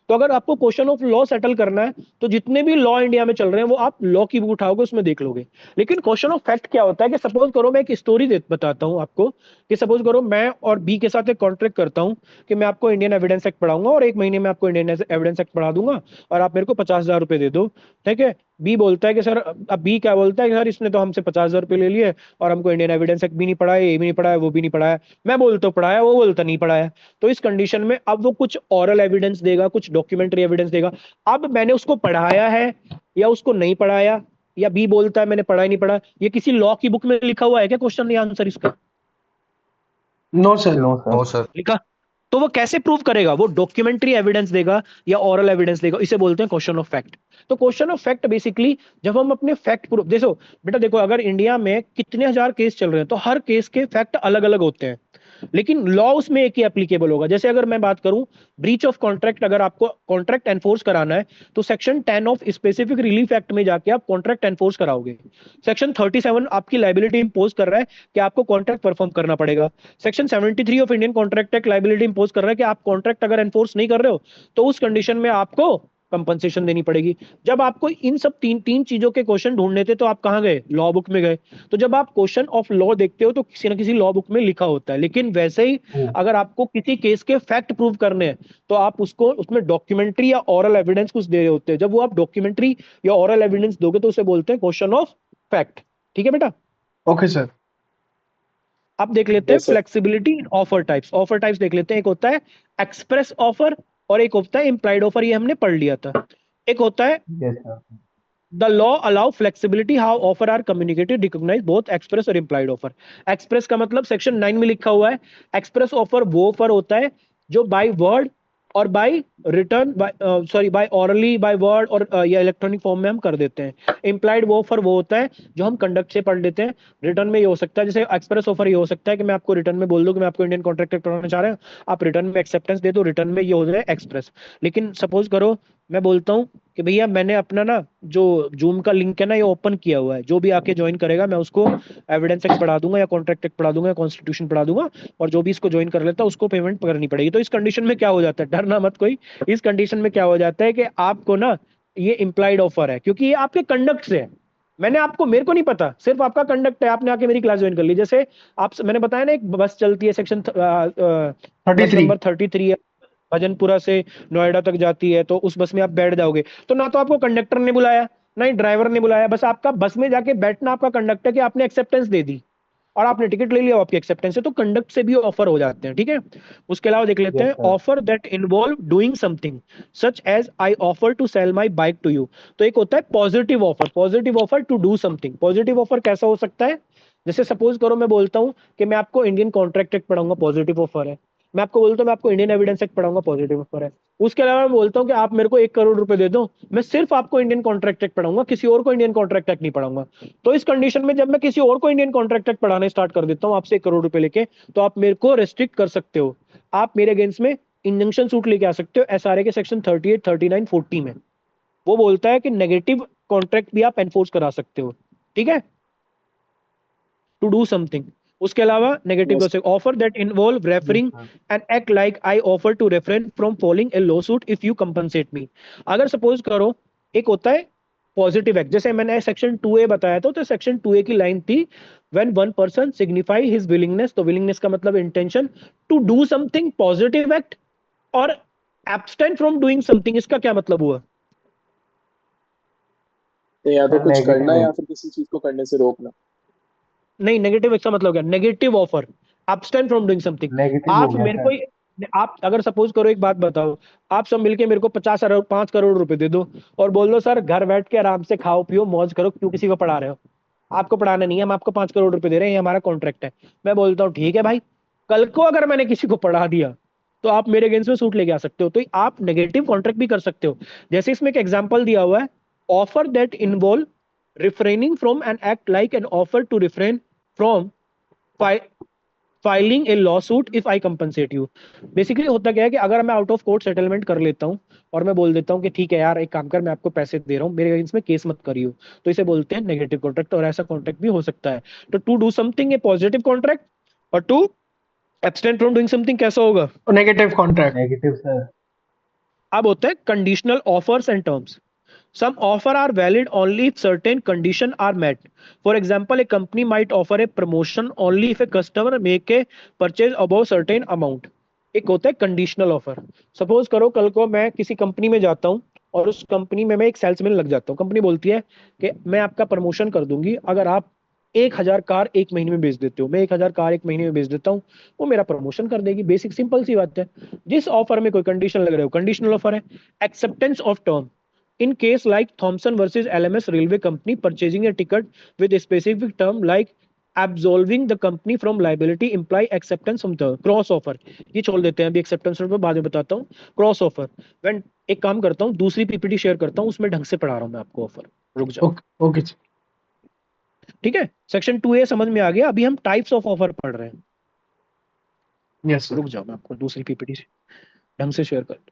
तो अगर आपको क्वेश्चन ऑफ लॉ सेटल करना है तो जितने भी लॉ इंडिया में चल रहे हैं वो आप लॉ की बुक उठाओगे उसमें देख लोगे। लेकिन क्वेश्चन ऑफ फैक्ट क्या होता है कि सपोज करो मैं एक स्टोरी बताता हूं आपको कि सपोज करो मैं और बी के साथ एक कॉन्ट्रैक्ट करता हूं कि मैं आपको इंडियन एविडेंस एक्ट पढ़ाऊंगा और 1 महीने में आपको इंडियन एविडेंस एक्ट पढ़ा दूंगा और आप मेरे को 50,000 रुपए दे दो। ठीक है। बी बोलता है कि सर, अब बी क्या बोलता है कि सर इसने तो हमसे 50,000 रुपए ले लिए और हमको इंडियन एविडेंस एक्ट भी नहीं पढ़ाया, ये भी नहीं पढ़ाया, वो भी नहीं पढ़ाया। मैं बोलता हूँ पढ़ाया, वो बोलता नहीं पढ़ाया। तो इस कंडीशन में अब वो कुछ ऑरल एविडेंस देगा, कुछ डॉक्यूमेंट्री एविडेंस देगा। अब मैंने उसको पढ़ाया है या उसको नहीं पढ़ाया, या बी बोलता है मैंने पढ़ा ही नहीं पढ़ा, ये किसी लॉ की बुक में लिखा हुआ है क्या? क्वेश्चन नहीं आंसर इसका no sir. No sir. No sir. लिखा। तो वो कैसे प्रूव करेगा? वो डॉक्यूमेंट्री एविडेंस देगा या ऑरल एविडेंस देगा। इसे बोलते हैं क्वेश्चन ऑफ फैक्ट। तो क्वेश्चन ऑफ फैक्ट बेसिकली जब हम अपने फैक्ट प्रूफ, देखो बेटा देखो, अगर इंडिया में कितने हजार केस चल रहे हैं तो हर केस के फैक्ट अलग अलग होते हैं, लेकिन लॉ उसमें एक ही एप्लीकेबल होगा। जैसे अगर मैं बात करूं ब्रीच ऑफ कॉन्ट्रैक्ट, अगर आपको कॉन्ट्रैक्ट एनफोर्स कराना है तो section 10 of specific relief act में जाके आप कॉन्ट्रैक्ट एनफोर्स कराओगे। सेक्शन 37 आपकी लाइबिलिटी इंपोज कर रहा है कि आपको कॉन्ट्रैक्ट परफॉर्म करना पड़ेगा। Section 73 of Indian contract act liability impose कर रहा है कि आप कॉन्ट्रैक्ट अगर एनफोर्स नहीं कर रहे हो तो उस कंडीशन में आपको कंपनसेशन देनी पड़ेगी। जब आपको इन सब तीन तीन चीजों के क्वेश्चन ढूंढने थे तो आप कहां गए? लॉ बुक में गए। तो जब आप क्वेश्चन ऑफ लॉ देखते हो तो किसी ना किसी लॉ बुक में लिखा होता है। लेकिन वैसे ही अगर आपको किसी केस के फैक्ट प्रूव करने हैं तो आप उसको उसमें डॉक्यूमेंट्री या ऑरल एविडेंस कुछ दे रहे होते हैं। जब वो आप डॉक्यूमेंट्री या ऑरल एविडेंस दोगे तो उसे बोलते हैं क्वेश्चन ऑफ फैक्ट। ठीक है बेटा। Okay sir. अब देख लेते हैं yes sir. Flexibility in offer types. Offer types देख लेते हैं। एक होता है एक्सप्रेस ऑफर और एक होता है इम्प्लाइड ऑफर, ये हमने पढ़ लिया था। एक होता है yes sir. The law allow flexibility how offer are communicated recognise both express और इम्प्लाइड ऑफर। एक्सप्रेस का मतलब सेक्शन 9 में लिखा हुआ है, एक्सप्रेस ऑफर वो ऑफर होता है जो बाय वर्ड और by return, sorry by orally, by word और या इलेक्ट्रॉनिक फॉर्म में हम कर देते हैं। इम्प्लाइड वो ऑफर वो होता है जो हम कंडक्ट से पढ़ लेते हैं। रिटर्न में ये हो सकता है, जैसे एक्सप्रेस ऑफर ये हो सकता है कि मैं आपको रिटर्न में बोल दूं कि मैं आपको इंडियन कॉन्ट्रैक्ट पढ़ाना चाह रहा हूं, आप रिटर्न में एक्सेप्टेंस दे दो, रिटर्न में ये हो जाए एक्सप्रेस। लेकिन सपोज करो मैं बोलता हूँ कि भैया मैंने अपना ना जो जूम का लिंक है ना ये ओपन किया हुआ है, जो भी आके ज्वाइन करेगा मैं उसको एविडेंस एक्ट पढ़ा दूंगा या कॉन्ट्रैक्ट एक्ट पढ़ा दूंगा या कॉन्स्टिट्यूशन पढ़ा दूंगा, और जो भी इसको ज्वाइन कर लेता है उसको पेमेंट करनी पड़ेगी। तो इस कंडीशन में क्या हो जाता है, डरना मत कोई, इस कंडीशन में क्या हो जाता है कि आपको ना ये इम्प्लाइड ऑफर है क्योंकि ये आपके कंडक्ट से है। मैंने आपको, मेरे को नहीं पता, सिर्फ आपका कंडक्ट है, आपने आके मेरी क्लास ज्वाइन कर ली। जैसे आप, मैंने बताया ना एक बस चलती है सेक्शन थर्टी बस थ्री नंबर 33 है, भजनपुरा से नोएडा तक जाती है, तो उस बस में आप बैठ जाओगे तो ना तो आपको कंडक्टर ने बुलाया ना ही ड्राइवर ने बुलाया, बस आपका बस में जाके बैठना आपका कंडक्टर कि आपने एक्सेप्टेंस दे दी और आपने टिकट ले लिया, आपकी एक्सेप्टेंस है, तो कंडक्ट से भी ऑफर हो जाते हैं। ठीक है, उसके अलावा देख लेते यस हैं sir. Offer that involve doing something such as I offer to sell my bike to you. तो एक होता है positive offer, positive offer to do something. Positive offer कैसा हो सकता है, जैसे सपोज करो मैं बोलता हूं कि मैं आपको इंडियन कॉन्ट्रैक्ट एक्ट पढ़ाऊंगा, पॉजिटिव ऑफर है। मैं आपको बोलता हूं मैं आपको इंडियन एविडेंस एक्ट पढ़ाऊंगा, पॉजिटिव ऑफर है। उसके अलावा मैं बोलता हूं कि आप मेरे को 1 करोड़ रुपए दे दो, मैं सिर्फ आपको इंडियन कॉन्ट्रैक्ट एक्ट पढ़ाऊंगा, किसी और को इंडियन कॉन्ट्रैक्ट एक्ट नहीं पढ़ाऊंगा। तो इस कंडीशन में जब मैं किसी और को इंडियन कॉन्ट्रैक्ट एक्ट पढ़ाने स्टार्ट कर देता हूं आपसे 1 करोड़ रुपए लेके, तो आप मेरे को रेस्ट्रिक्ट कर सकते हो, आप मेरे अगेंस्ट में इंजंक्शन सूट लेके आ सकते हो एसआरए के सेक्शन 38, 39, 40 में। वो बोलता है कि नेगेटिव कॉन्ट्रैक्ट भी आप एनफोर्स करा सकते हो। ठीक है, टू डू समथिंग। उसके अलावा negative yes. Offer that involve yes referring sir. And act like I offer to refrain from following a lawsuit if you compensate me. अगर सपोज करो, एक होता है पॉजिटिव एक्ट, जैसे मैंने सेक्शन 2A बताया था, तो सेक्शन 2A की लाइन थी when one person signify his willingness, तो विलिंगनेस का मतलब intention to do something positive act और एब्सटेन फ्रॉम डूइंग समथिंग, इसका क्या मतलब हुआ। तो या तो सर कुछ करना नेगेटिव या है। फिर किसी चीज को करने से रोकना। नहीं, नेगेटिव इसका मतलब क्या, negative offer, abstain from doing something. Negative हो आप गया मेरे सर। को, आप अगर सपोज करो, एक बात बताओ, आप सब मिलके मेरे को 50 करोड़, 5 करोड़ रुपए दे दो और बोल दो सर घर बैठ के आराम से खाओ पियो मौज करो, क्यों किसी को पढ़ा रहे हो, आपको पढ़ाना नहीं है, हम आपको 5 करोड़ रुपए दे रहे हैं, ये हमारा कॉन्ट्रैक्ट है। मैं बोलता हूँ ठीक है भाई, कल को अगर मैंने किसी को पढ़ा दिया तो आप मेरे अगेंस्ट में सूट लेके आ सकते हो, तो आप नेगेटिव कॉन्ट्रैक्ट भी कर सकते हो। जैसे इसमें एक एग्जांपल दिया हुआ है, offer that involve refraining from an act like an offer to refrain from filing A lawsuit if I compensate you. Basically होता क्या है कि अगर मैं आउट ऑफ कोर्ट सेटलमेंट कर लेता हूँ और मैं बोल देता हूँ कि ठीक है यार एक काम कर, मैं आपको पैसे दे रहा हूँ, मेरे अगेंस्ट में केस मत करियो, तो इसे बोलते हैं नेगेटिव कॉन्ट्रैक्ट, और ऐसा कॉन्ट्रैक्ट भी हो सकता है। तो to do something a positive contract, और to abstain from doing something कैसा होगा। Negative contract. Negative sir. अब होता है conditional offers and terms. Some offer are valid only if certain conditions are met. For example, a company might offer a promotion only if a customer make a purchase above certain amount. एक होता है conditional offer. Suppose करो कल को मैं किसी company में जाता हूँ और उस कंपनी में मैं एक सेल्समैन लग जाता हूँ, कंपनी बोलती है कि मैं आपका प्रमोशन कर दूंगी अगर आप 1,000 कार एक महीने में बेच देते हो, मैं 1,000 कार एक महीने में बेच देता हूँ, वो मेरा प्रमोशन कर देगी। बेसिक सिंपल सी बात है। जिस ऑफर में कोई कंडीशन लग रहे हो, कंडीशनल ऑफर है। Acceptance of term, in case like Thomson versus LMS Railway Company purchasing a ticket with a specific term like absolving the company from liability imply acceptance from the cross offer। ये छोड़ देते हैं अभी, acceptance पर बाद में बताता हूँ। क्रॉस ऑफर, व्हेन, एक काम करता हूँ दूसरी पीपीटी शेयर करता हूँ, उसमें ढंग से पढ़ा रहा हूँ मैं आपको ऑफर, रुक जाओ। ओके ओके ठीक है, सेक्शन 2A समझ में आ गया, अभी हम टाइप्स ऑफ ऑफर पढ़ रहे हैं। Yes sir. रुक जाओ मैं आपको दूसरी पीपीटी ढंग से शेयर कर।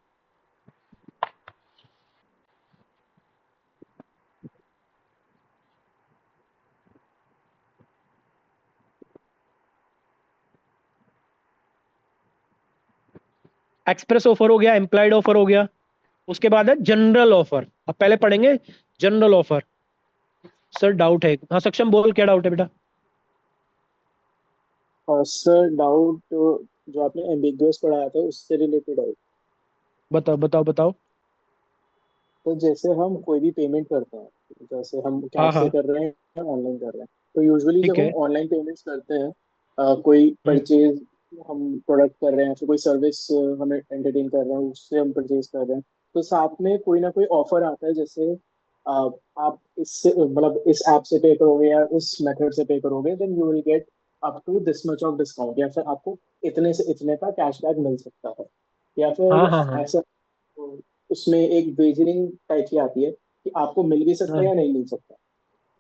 एक्सप्रेस ऑफर हो गया, एम्प्लॉयड ऑफर हो गया, उसके बाद है जनरल ऑफर। अब पहले पढ़ेंगे जनरल ऑफर। सर डाउट है, हाँ सक्षम बोल, क्या डाउट है बेटा। सर डाउट जो आपने एम्बिगुअस पढ़ाया था उससे रिलेटेड है। बताओ बताओ बताओ। तो जैसे हम कोई भी पेमेंट करते हैं, जैसे हम हाँ कैश से हाँ, कर रहे हैं, ऑनलाइन कर रहे हैं, तो यूजुअली ठीक जब हम है। ऑनलाइन पेमेंट्स करते हैं, कोई हम्म, परचेज हम प्रोडक्ट कर रहे हैं, फिर कोई सर्विस हमें एंटरटेन कर रहे हैं, उससे हम परचेज कर रहे हैं, तो साथ में कोई ना कोई ऑफर आता है। जैसे आप इससे मतलब इस ऐप से पे करोगे या इस मेथड से पे करोगे, then you will get up to this much of discount, या फिर आपको इतने से इतने का कैशबैक मिल सकता है। या हाँ फिर हाँ हाँ ऐसा, तो उसमें एक वेजरिंग टाइप की आती है कि आपको मिल भी सकता है हाँ या नहीं मिल सकता।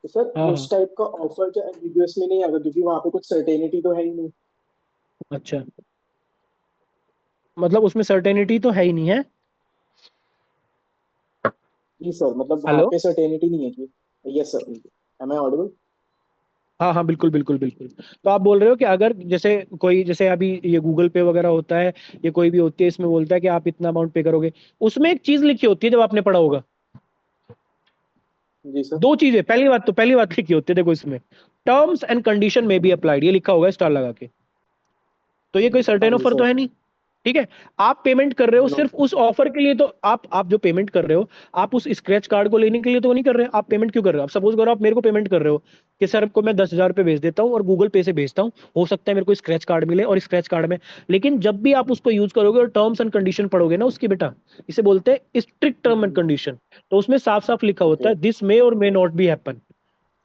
तो सर हाँ हाँ। उस टाइप का ऑफर क्या एम्बिगुअस में नहीं आएगा, क्योंकि वहां पे कुछ सर्टेनिटी तो है ही नहीं। अच्छा, मतलब उसमें सर्टेनिटी तो है ही नहीं है। जी सर, मतलब वहां हेलो। पे सर्टेनिटी नहीं है कि, yes sir, am I audible? हाँ हाँ बिल्कुल बिल्कुल बिल्कुल। तो आप बोल रहे हो कि अगर जैसे कोई, जैसे अभी ये गूगल पे वगैरह होता है, ये कोई भी होती है, इसमें बोलता है कि आप इतना अमाउंट पे करोगे, उसमें एक चीज लिखी होती है, जब आपने पढ़ा होगा, जी सर। दो चीजें, पहली बात लिखी होती है, देखो इसमें टर्म्स एंड कंडीशन में बी अप्लाइड, ये लिखा होगा स्टार लगा के। तो ये कोई हाँ सर्टेन जी ऑफर तो सर। है नहीं। ठीक है। आप पेमेंट कर रहे हो नो सिर्फ सर। उस ऑफर के लिए, तो आप जो पेमेंट कर रहे हो, आप उस स्क्रैच कार्ड को लेने के लिए तो नहीं कर रहे हो। आप पेमेंट क्यों कर रहे हो? आप सपोज करो आप मेरे को पेमेंट कर रहे हो कि सर को मैं 10,000 रुपये भेज देता हूँ और गूगल पे से भेजता हूँ, हो सकता है मेरे को स्क्रैच कार्ड मिले, और स्क्रैच कार्ड में, लेकिन जब भी आप उसको यूज करोगे और टर्म्स एंड कंडीशन पढ़ोगे ना उसकी बेटा, इसे बोलते हैं स्ट्रिक्ट टर्म एंड कंडीशन। तो उसमें साफ साफ लिखा होता ओके। है दिस मे और मे नॉट बी हैपन।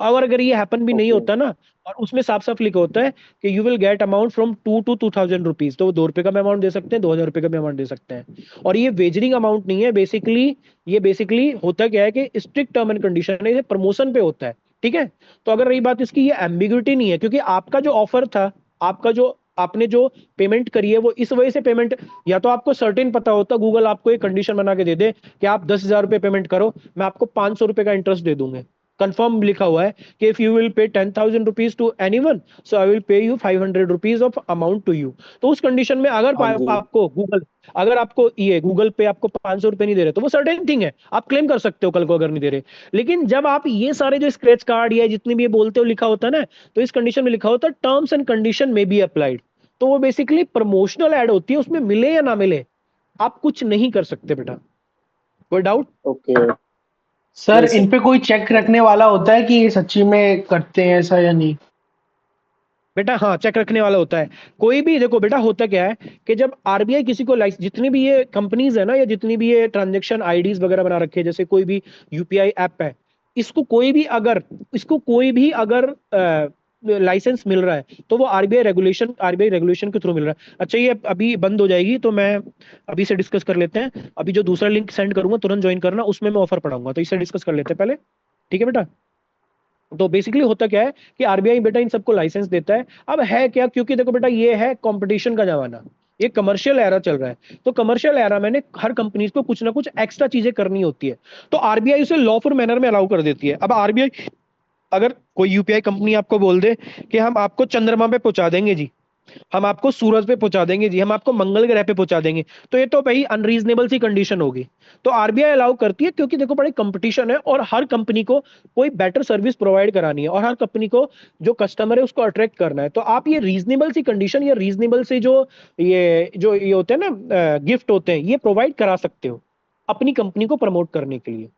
अगर ये हैपन भी नहीं ओके। होता ना, और उसमें साफ साफ लिखा होता है कि you will gate amount from 2 to 2,000 rupees, तो वो 2 रुपए का भी अमाउंट दे सकते हैं, 2,000 रुपए का भी अमाउंट दे सकते हैं। और ये वेजरिंग अमाउंट नहीं है बेसिकली, ये बेसिकली होता क्या है कि स्ट्रिक्ट टर्म एंड कंडीशन है, ये प्रमोशन पे होता है। ठीक है। तो अगर रही बात इसकी, ये एम्बिग्युइटी नहीं है, क्योंकि आपका जो ऑफर था, आपका जो आपने जो पेमेंट करी है वो इस वजह से पेमेंट, या तो आपको सर्टेन पता होता, गूगल आपको एक कंडीशन बना के दे दे कि आप 10,000 रुपये पेमेंट करो, मैं आपको 500 रुपये का इंटरेस्ट दे दूंगा, कंफर्म लिखा हुआ है कि if you will pay 10,000 rupees to anyone, so I will pay you 500 rupees of amount to you. तो उस कंडीशन में अगर हाँ जी। आपको गूगल, अगर आपको ये गूगल पे आपको 500 रुपये नहीं दे रहे, तो वो सर्टेन थिंग है, आप क्लेम कर सकते हो कल को अगर नहीं दे रहे। लेकिन जब आप ये सारे जो स्क्रैच कार्ड या जितने भी ये बोलते हो लिखा होता है ना, तो इस कंडीशन में लिखा होता है टर्म्स एंड कंडीशन में बी अप्लाइड। तो वो बेसिकली प्रमोशनल एड होती है, उसमें मिले या ना मिले आप कुछ नहीं कर सकते बेटा। कोई डाउट? ओके। सर नहीं इन सर। पे कोई चेक रखने वाला होता है कि ये सच्ची में करते हैं ऐसा या नहीं? बेटा हाँ, चेक रखने वाला होता है। कोई भी देखो बेटा, होता क्या है कि जब आरबीआई किसी को लाइसेंस, जितनी भी ये कंपनीज है ना, या जितनी भी ये ट्रांजेक्शन आईडीज वगैरह बना रखे हैं, जैसे कोई भी यूपीआई ऐप है, इसको कोई भी अगर इसको कोई भी अगर लाइसेंस मिल रहा है, तो वो आरबीआई रेगुलेशन के थ्रू मिल रहा है। अच्छा, ये अभी बंद हो जाएगी, तो मैं अभी से डिस्कस कर लेते हैं। अभी जो दूसरा लिंक सेंड करूंगा तुरंत ज्वाइन करना, उसमें मैं ऑफर पढ़ाऊंगा, तो इसे डिस्कस कर लेते हैं पहले। ठीक है बेटा। तो बेसिकली होता क्या है कि आरबीआई बेटा इन सबको लाइसेंस देता है। अब है क्या, क्योंकि देखो बेटा ये है कंपटीशन का जमाना, ये कमर्शियल एरा चल रहा है। तो कमर्शियल एरा में हर कंपनीज को कुछ ना कुछ एक्स्ट्रा चीजें करनी होती है, तो आरबीआई उसे लॉफुल मैनर में अलाउ कर देती है। अब आरबीआई, अगर कोई यूपीआई कंपनी आपको बोल दे कि हम आपको चंद्रमा पे पहुंचा देंगे जी, हम आपको सूरज पे पहुंचा देंगे जी, हम आपको मंगल ग्रह पे पहुंचा देंगे, तो ये तो भाई अनरीजनेबल सी कंडीशन होगी। तो आरबीआई अलाउ करती है, क्योंकि देखो बड़ी कंपटीशन है, और हर कंपनी को कोई बेटर सर्विस प्रोवाइड करानी है, और हर कंपनी को जो कस्टमर है उसको अट्रैक्ट करना है। तो आप ये रीजनेबल सी कंडीशन या रीजनेबल से जो ये होते हैं ना, गिफ्ट होते हैं, ये प्रोवाइड करा सकते हो अपनी कंपनी को प्रमोट करने के लिए।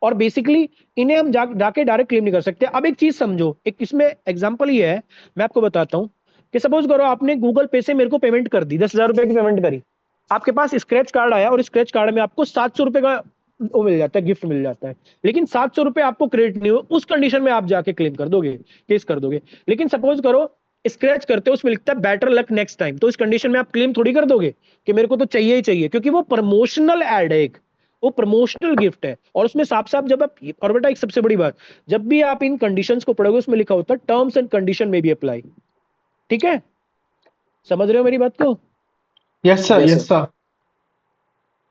और बेसिकली इन्हें हम जाके डायरेक्ट क्लेम नहीं कर सकते। अब एक चीज समझो, एक इसमें एग्जांपल ये है, मैं आपको बताता हूं कि सपोज करो आपने गूगल पे से मेरे को पेमेंट कर दी, 10,000 रुपए की पेमेंट करी, आपके पास स्क्रैच कार्ड आया, और स्क्रैच कार्ड में आपको 700 रुपए का वो मिल जाता है, गिफ्ट मिल जाता है, लेकिन 700 रुपए आपको क्रेडिट नहीं हुए, उस कंडीशन में आप जाके क्लेम कर दोगे, केस कर दोगे। लेकिन सपोज करो स्क्रैच करते हो, उसमें लिखता है बेटर लक नेक्स्ट टाइम, तो इस कंडीशन में आप क्लेम थोड़ी कर दोगे कि मेरे को तो चाहिए ही चाहिए, क्योंकि वो प्रमोशनल एड है एक, वो प्रमोशनल गिफ्ट है, और उसमें साफ साफ जब आप, और बेटा एक सबसे बड़ी बात, जब भी आप इन कंडीशंस को पढ़ोगे उसमें लिखा होता है टर्म्स एंड कंडीशन में भी अप्लाई। ठीक है। समझ रहे हो मेरी बात को? Yes sir, yes yes sir. Sir.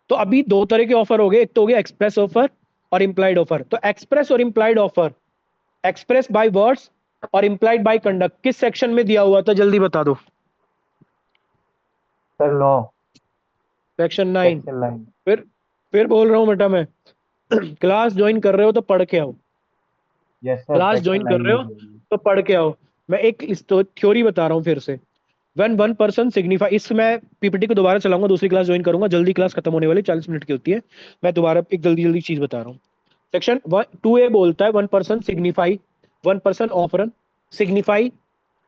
तो अभी दो तरह के ऑफर हो गए, एक तो हो गया एक्सप्रेस ऑफर और इम्प्लाइड ऑफर। तो एक्सप्रेस और implied offer, express by words और इम्प्लाइड बाय कंडक्ट, किस सेक्शन में दिया हुआ था जल्दी बता दो? Sir no. सेक्शन 9। सेक्शन 9। फिर फिर बोल रहा हूं बेटा मैं, क्लास ज्वाइन कर रहे हो तो पढ़ के आओ, yes sir, class section join कर 9 रहे में हो दिया तो पढ़ के आओ। मैं एक थ्योरी बता रहा हूं फिर से। व्हेन वन पर्सन सिग्निफाई, इस मैं पीपीटी को दोबारा चलाऊंगा, दूसरी क्लास ज्वाइन करूंगा, जल्दी क्लास खत्म होने वाली, 40 मिनट की होती है। मैं दोबारा एक जल्दी जल्दी चीज बता रहा हूँ। सेक्शन 2A बोलता है one person signify, one person offeror signify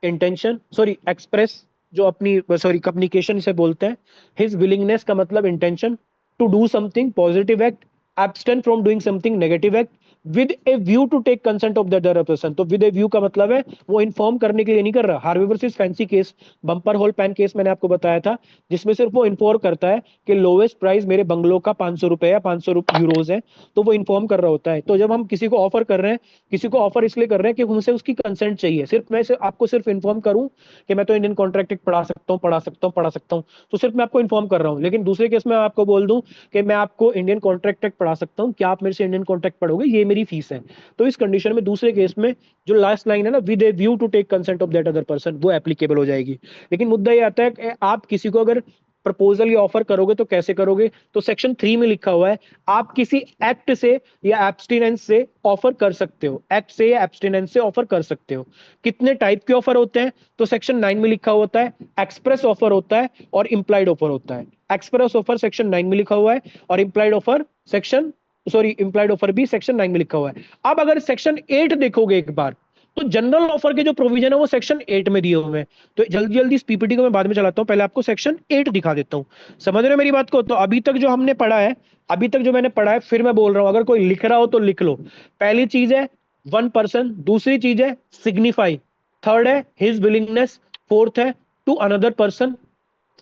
intention, sorry express, जो अपनी सॉरी कम्युनिकेशन इसे बोलते हैं, हिज विलिंगनेस का मतलब intention, to do something positive act, abstain from doing something negative act, with a view to take consent of the other person. तो with a view का मतलब है वो इन्फॉर्म करने के लिए नहीं कर रहा। Harvey versus Facey case, Bumper Hall Pen case मैंने आपको बताया था, जिसमें सिर्फ वो इन्फॉर्म करता है कि लोवेस्ट प्राइस मेरे बंगलो का 500 रुपए या 500 यूरोज है, तो वो इन्फॉर्म कर रहा होता है। तो जब हम किसी को ऑफर कर रहे हैं, किसी को ऑफर इसलिए कर रहे हैं कि उनसे उसकी कंसेंट चाहिए। सिर्फ मैं आपको सिर्फ इन्फॉर्म करूं कि मैं तो इंडियन कॉन्ट्रैक्ट एक्ट पढ़ा सकता हूं, पढ़ा सकता हूं, पढ़ा सकता हूं, तो सिर्फ मैं आपको इन्फॉर्म कर रहा हूं। लेकिन दूसरे केस में आपको बोल दूं कि मैं आपको इंडियन कॉन्ट्रैक्ट एक्ट पढ़ा सकता हूं, क्या आप मेरे से इंडियन कॉन्ट्रैक्ट पढ़ोगे, ये मेरी फीस है। तो इस कंडीशन में दूसरे केस में जो लास्ट लाइन है ना, with a view to take consent of that other person, वो एप्लीकेबल हो जाएगी। लेकिन मुद्दा ये आता है कि आप किसी को अगर प्रपोजल या ऑफर करोगे तो कैसे करोगे? तो सेक्शन 3 में लिखा हुआ है आप किसी एक्ट से या एब्सटिनेंस से ऑफर कर सकते हो, एक्ट से या एब्सटिनेंस से ऑफर कर सकते हो। कितने टाइप के ऑफर होते हैं? तो सेक्शन 9 में लिखा होता है एक्सप्रेस ऑफर होता है और इंप्लाइड ऑफर होता है। एक्सप्रेस ऑफर सेक्शन 9 में लिखा हुआ है और implied offer section implied offer भी सेक्शन 9 में लिखा हुआ है। अब अगर सेक्शन 8 देखोगे एक बार, तो जनरल ऑफर के जो प्रोविजन है वो सेक्शन 8 में दिए हुए हैं। तो जल्दी जल्दी इस पीपीटी को मैं बाद में चलाता हूं, पहले आपको सेक्शन 8 दिखा देता हूं। समझ रहे हो मेरी बात को? तो अभी तक जो हमने पढ़ा है, अभी तक जो मैंने पढ़ा है, फिर मैं बोल रहा हूं, अगर कोई लिख रहा हो तो लिख लो। पहली चीज है वन पर्सन, दूसरी चीज है सिग्निफाई, थर्ड है हिज विलिंगनेस, फोर्थ है टू अनदर पर्सन,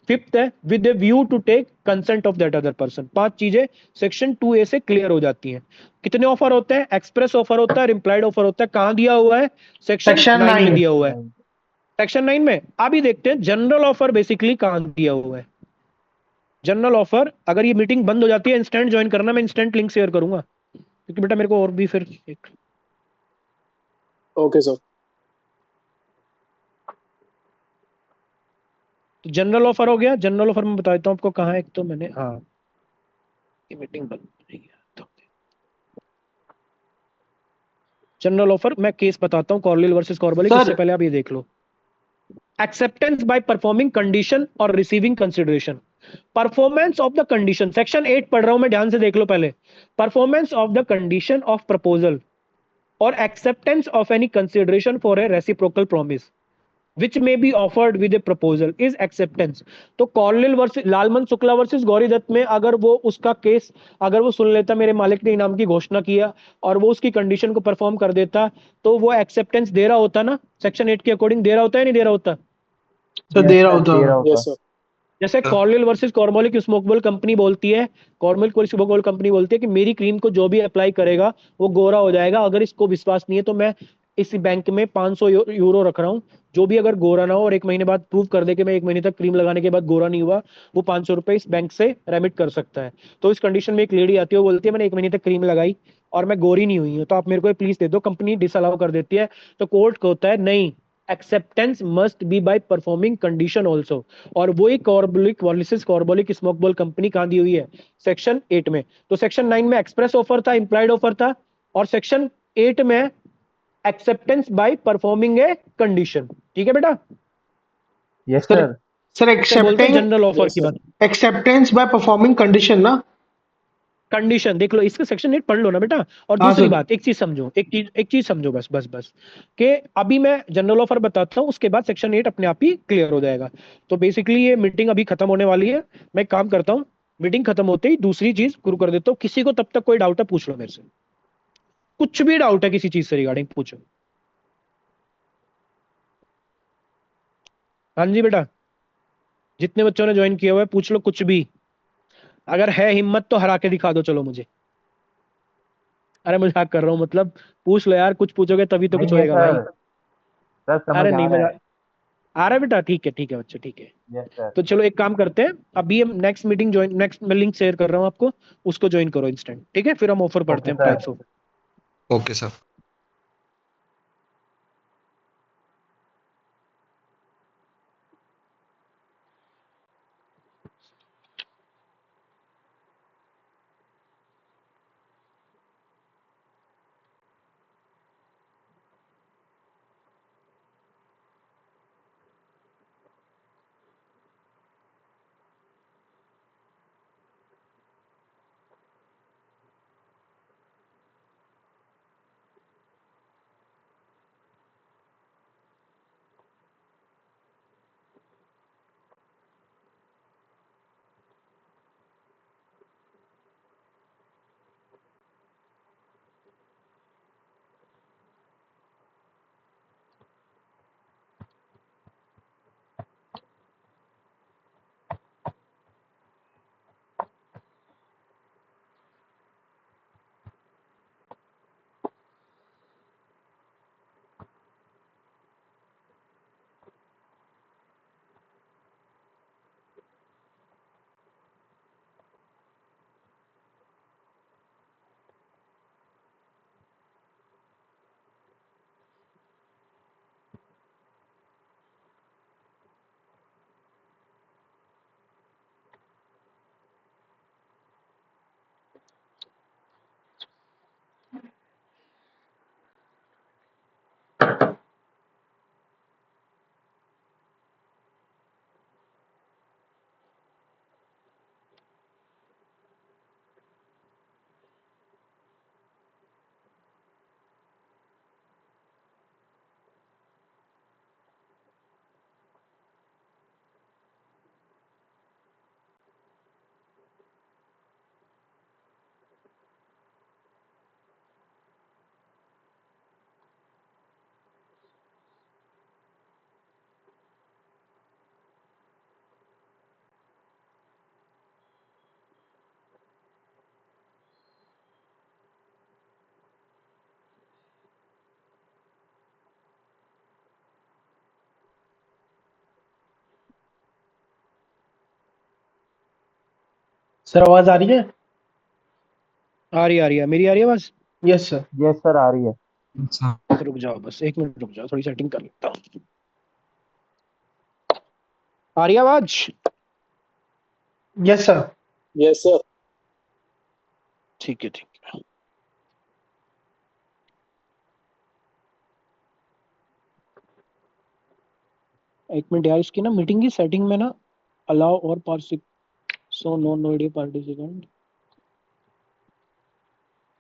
फिफ्थ है with a view to take consent of that other person. पांच चीजें सेक्शन 2A से क्लियर हो जाती हैं। कितने ऑफर होते हैं? एक्सप्रेस ऑफर होता है, इंप्लाइड ऑफर होता है। कहां दिया हुआ है? सेक्शन सेक्शन 9 में 9। दिया हुआ है। सेक्शन 9 में अभी देखते हैं जनरल ऑफर बेसिकली कहां दिया हुआ है। जनरल ऑफर, अगर ये मीटिंग बंद हो जाती है इंस्टेंट ज्वाइन करना, मैं इंस्टेंट लिंक शेयर करूंगा, क्योंकि बेटा मेरे को और भी फिर एक ओके सर। तो जनरल ऑफर हो गया। जनरल ऑफर मैं बता देता हूं आपको कहां है। एक तो मैंने, हाँ, ये मीटिंग बंद नहीं है तो जनरल ऑफर मैं केस बताता हूं, कॉर्लिल वर्सेस कॉर्बलिक। सर इससे पहले आप ये देख लो, एक्सेप्टेंस बाय परफॉर्मिंग कंडीशन और receiving consideration. Performance of the condition, section 8 पढ़ रहा हूं मैं, ध्यान से देख लो पहले। Performance of the condition of proposal और acceptance of any consideration for a reciprocal promise which may be offered with a proposal is acceptance। तो कॉर्लिल वर्सेस लालमन शुक्ला वर्सेस गौरी दत्त में अगर वो उसका केस, अगर वो सुन लेता मेरे मालिक ने इनाम की घोषणा किया और वो उसकी कंडीशन को परफॉर्म कर देता, तो वो एक्सेप्टेंस दे रहा होता ना, सेक्शन 8 के अकॉर्डिंग दे रहा होता है नहीं दे रहा होता? सर यस दे रहा सर, होता। दे रहा यस होगा। सर। जैसे कॉर्लिल वर्सेस कॉर्बोलिक स्मोकेबल कंपनी बोलती है, कॉर्बोलिक स्मोकेबल कंपनी बोलती है कि मेरी क्रीम को जो भी अप्लाई करेगा वो गोरा हो जाएगा। अगर इसको विश्वास नहीं है तो मैं इस बैंक में 500 यूरो रख रहा हूं, जो भी अगर गोरा ना हो और 1 महीने बाद प्रूव कर दे कि मैं 1 महीने तक क्रीम लगाने के बाद गोरा नहीं हुआ, वो 500 रुपए इस बैंक से रेमिट कर सकता है। तो इस कंडीशन में एक लेडी आती है, वो बोलती है मैंने 1 महीने तक क्रीम लगाई और मैं गोरी नहीं हुई हूं, तो आप मेरे को प्लीज दे दो। कंपनी डिसअलाउ कर देती है। तो कोर्ट कहता है नहीं, acceptance must be by performing condition also. और वो ही कॉर्बोलिक वर्सेस कॉर्बोलिक स्मोकेबल कंपनी कहां दी हुई है? सेक्शन 8 में। तो सेक्शन 9 में एक्सप्रेस ऑफर था, इंप्लाइड ऑफर था, और सेक्शन 8 में acceptance by performing a condition. ठीक है बेटा? Yes sir sir. सर इससे बोलते हैं एक्सेप्टिंग जनरल ऑफर यस की सर। बात। एक्सेप्टेंस बाय परफॉर्मिंग कंडीशन ना। कंडीशन देख लो, इसका सेक्शन 8 पढ़ लो ना बेटा। और हाँ दूसरी सर। बात, एक चीज समझो, एक चीज समझो, बस बस बस, कि अभी मैं जनरल ऑफर बताता हूं, उसके बाद सेक्शन 8 अपने आप ही क्लियर हो जाएगा। तो बेसिकली ये मीटिंग अभी खत्म होने वाली है। मैं एक काम करता हूँ, मीटिंग खत्म होते ही दूसरी चीज शुरू कर देता हूँ। किसी को तब तक कोई डाउट है पूछ लो मेरे से, कुछ भी डाउट है किसी चीज से रिगार्डिंग पूछो। हाँ जी बेटा, जितने बच्चों ने ज्वाइन किया हुआ है पूछ लो कुछ भी। अगर है हिम्मत तो हरा के दिखा दो चलो मुझे। अरे मजाक कर रहा हूँ, मतलब पूछ लो यार, कुछ पूछोगे तभी तो कुछ नहीं है होएगा भाई। सर, सर समझ अरे आ नहीं, रहा मजाक है। आ रहा है बेटा। ठीक है बच्चे, ठीक है। Yes sir. तो चलो एक काम करते हैं, अभी हम नेक्स्ट मीटिंग ज्वाइन, नेक्स्ट मैं लिंक शेयर कर रहा हूँ आपको, उसको ज्वाइन करो इंस्टेंट। ठीक है, फिर हम ऑफर पढ़ते ओके हैं, sir. Types of. Okay sir. Sir आवाज आ रही है? आ रही है, मेरी आ रही है बस। Yes sir. यस सर, आ रही है। अच्छा, तो रुक जाओ, बस 1 मिनट रुक जाओ, थोड़ी सेटिंग कर लेता हूँ। आ रही है आवाज? Yes sir. Yes sir. ठीक है, ठीक है। एक मिनट यार, इसकी ना मीटिंग की सेटिंग में ना अलाउ और so no no video participant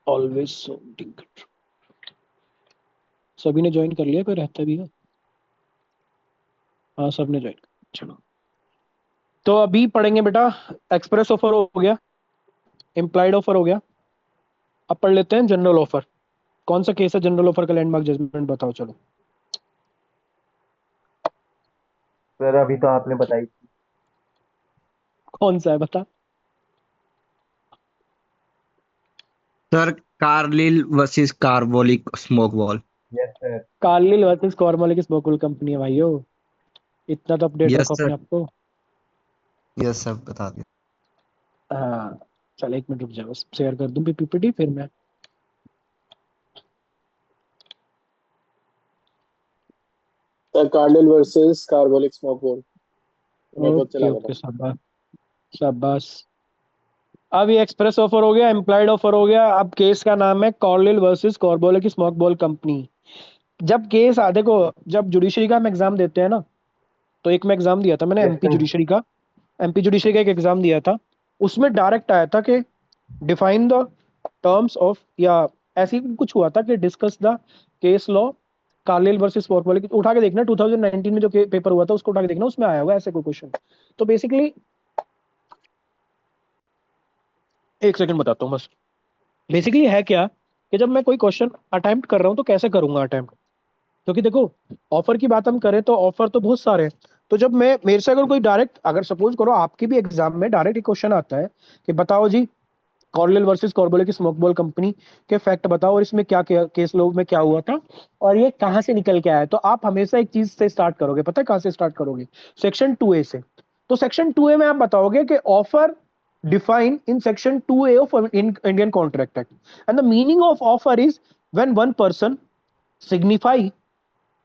always so tick. सभी ने ज्वाइन कर लिया, कोई रहता भी है? हाँ, सबने ज्वाइन कर, चलो। तो अभी पढ़ेंगे बेटा, एक्सप्रेस ऑफर हो गया, इम्प्लाइड ऑफर हो गया। अब पढ़ लेते हैं जनरल ऑफर। कौन सा केस है जनरल ऑफर का? लैंडमार्क जजमेंट बताओ चलो। सर अभी तो आपने बताई। कौन सा है बता। Sir Carlill versus Carbolic Smoke Ball. Yes sir. Carlill versus Carbolic smoke ball company है भाइयों, इतना तो अपडेट यस रखो सर, अपने आप को। यस सर, बता दिया। हाँ, चल 1 मिनट रुक जाओ, बस शेयर कर दूं पीपीटी फिर मैं। सर कार्डिल वर्सेस कार्बोलिक स्मोक बोल। नेटवर्क ओके चला गया ओके, था। शाबाश शाबाश। अब ये एक्सप्रेस ऑफर हो गया, इम्प्लाइड ऑफर हो गया। अब केस का नाम है Carlill versus Carbolic Smoke Ball Company. जब केस देखो, जब जुडिशरी का हम एग्जाम देते हैं ना, तो एक मैं एग्जाम दिया था मैंने यस एमपी सर। जुडिशरी का। एमपी जुडिशरी का एक एग्जाम दिया था, उसमें डायरेक्ट आया था कि डिफाइन द टर्म्स ऑफ, या ऐसी कुछ हुआ था कि discuss the case law Carlill versus Carbolic. उठा के देखना 2019 में जो पेपर हुआ था उसको उठा के देखना, उसमें आया होगा ऐसे कोई क्वेश्चन। तो बेसिकली, एक सेकंड बताता हूँ बस। बेसिकली है क्या कि जब मैं कोई क्वेश्चन अटेम्प्ट कर रहा हूँ तो कैसे करूंगा अटेम्प्ट। क्योंकि देखो, ऑफर की बात हम करें तो ऑफर तो बहुत सारे हैं। तो जब मैं मेरे से अगर कोई डायरेक्ट, अगर सपोज करो आपकी भी एग्जाम में डायरेक्ट एक क्वेश्चन आता है कि बताओ जी, कॉर्लियल वर्सेस कॉर्बोले की स्मोक बॉल कंपनी के फैक्ट बताओ, और इसमें क्या केस लो में क्या हुआ था, और ये कहां से निकल के आया, तो आप हमेशा एक चीज से स्टार्ट करोगे। पता है कहां से स्टार्ट करोगे? सेक्शन 2A से। तो सेक्शन 2A में आप बताओगे कि offer define in section 2A of Indian contract act, and the meaning of offer is when one person signify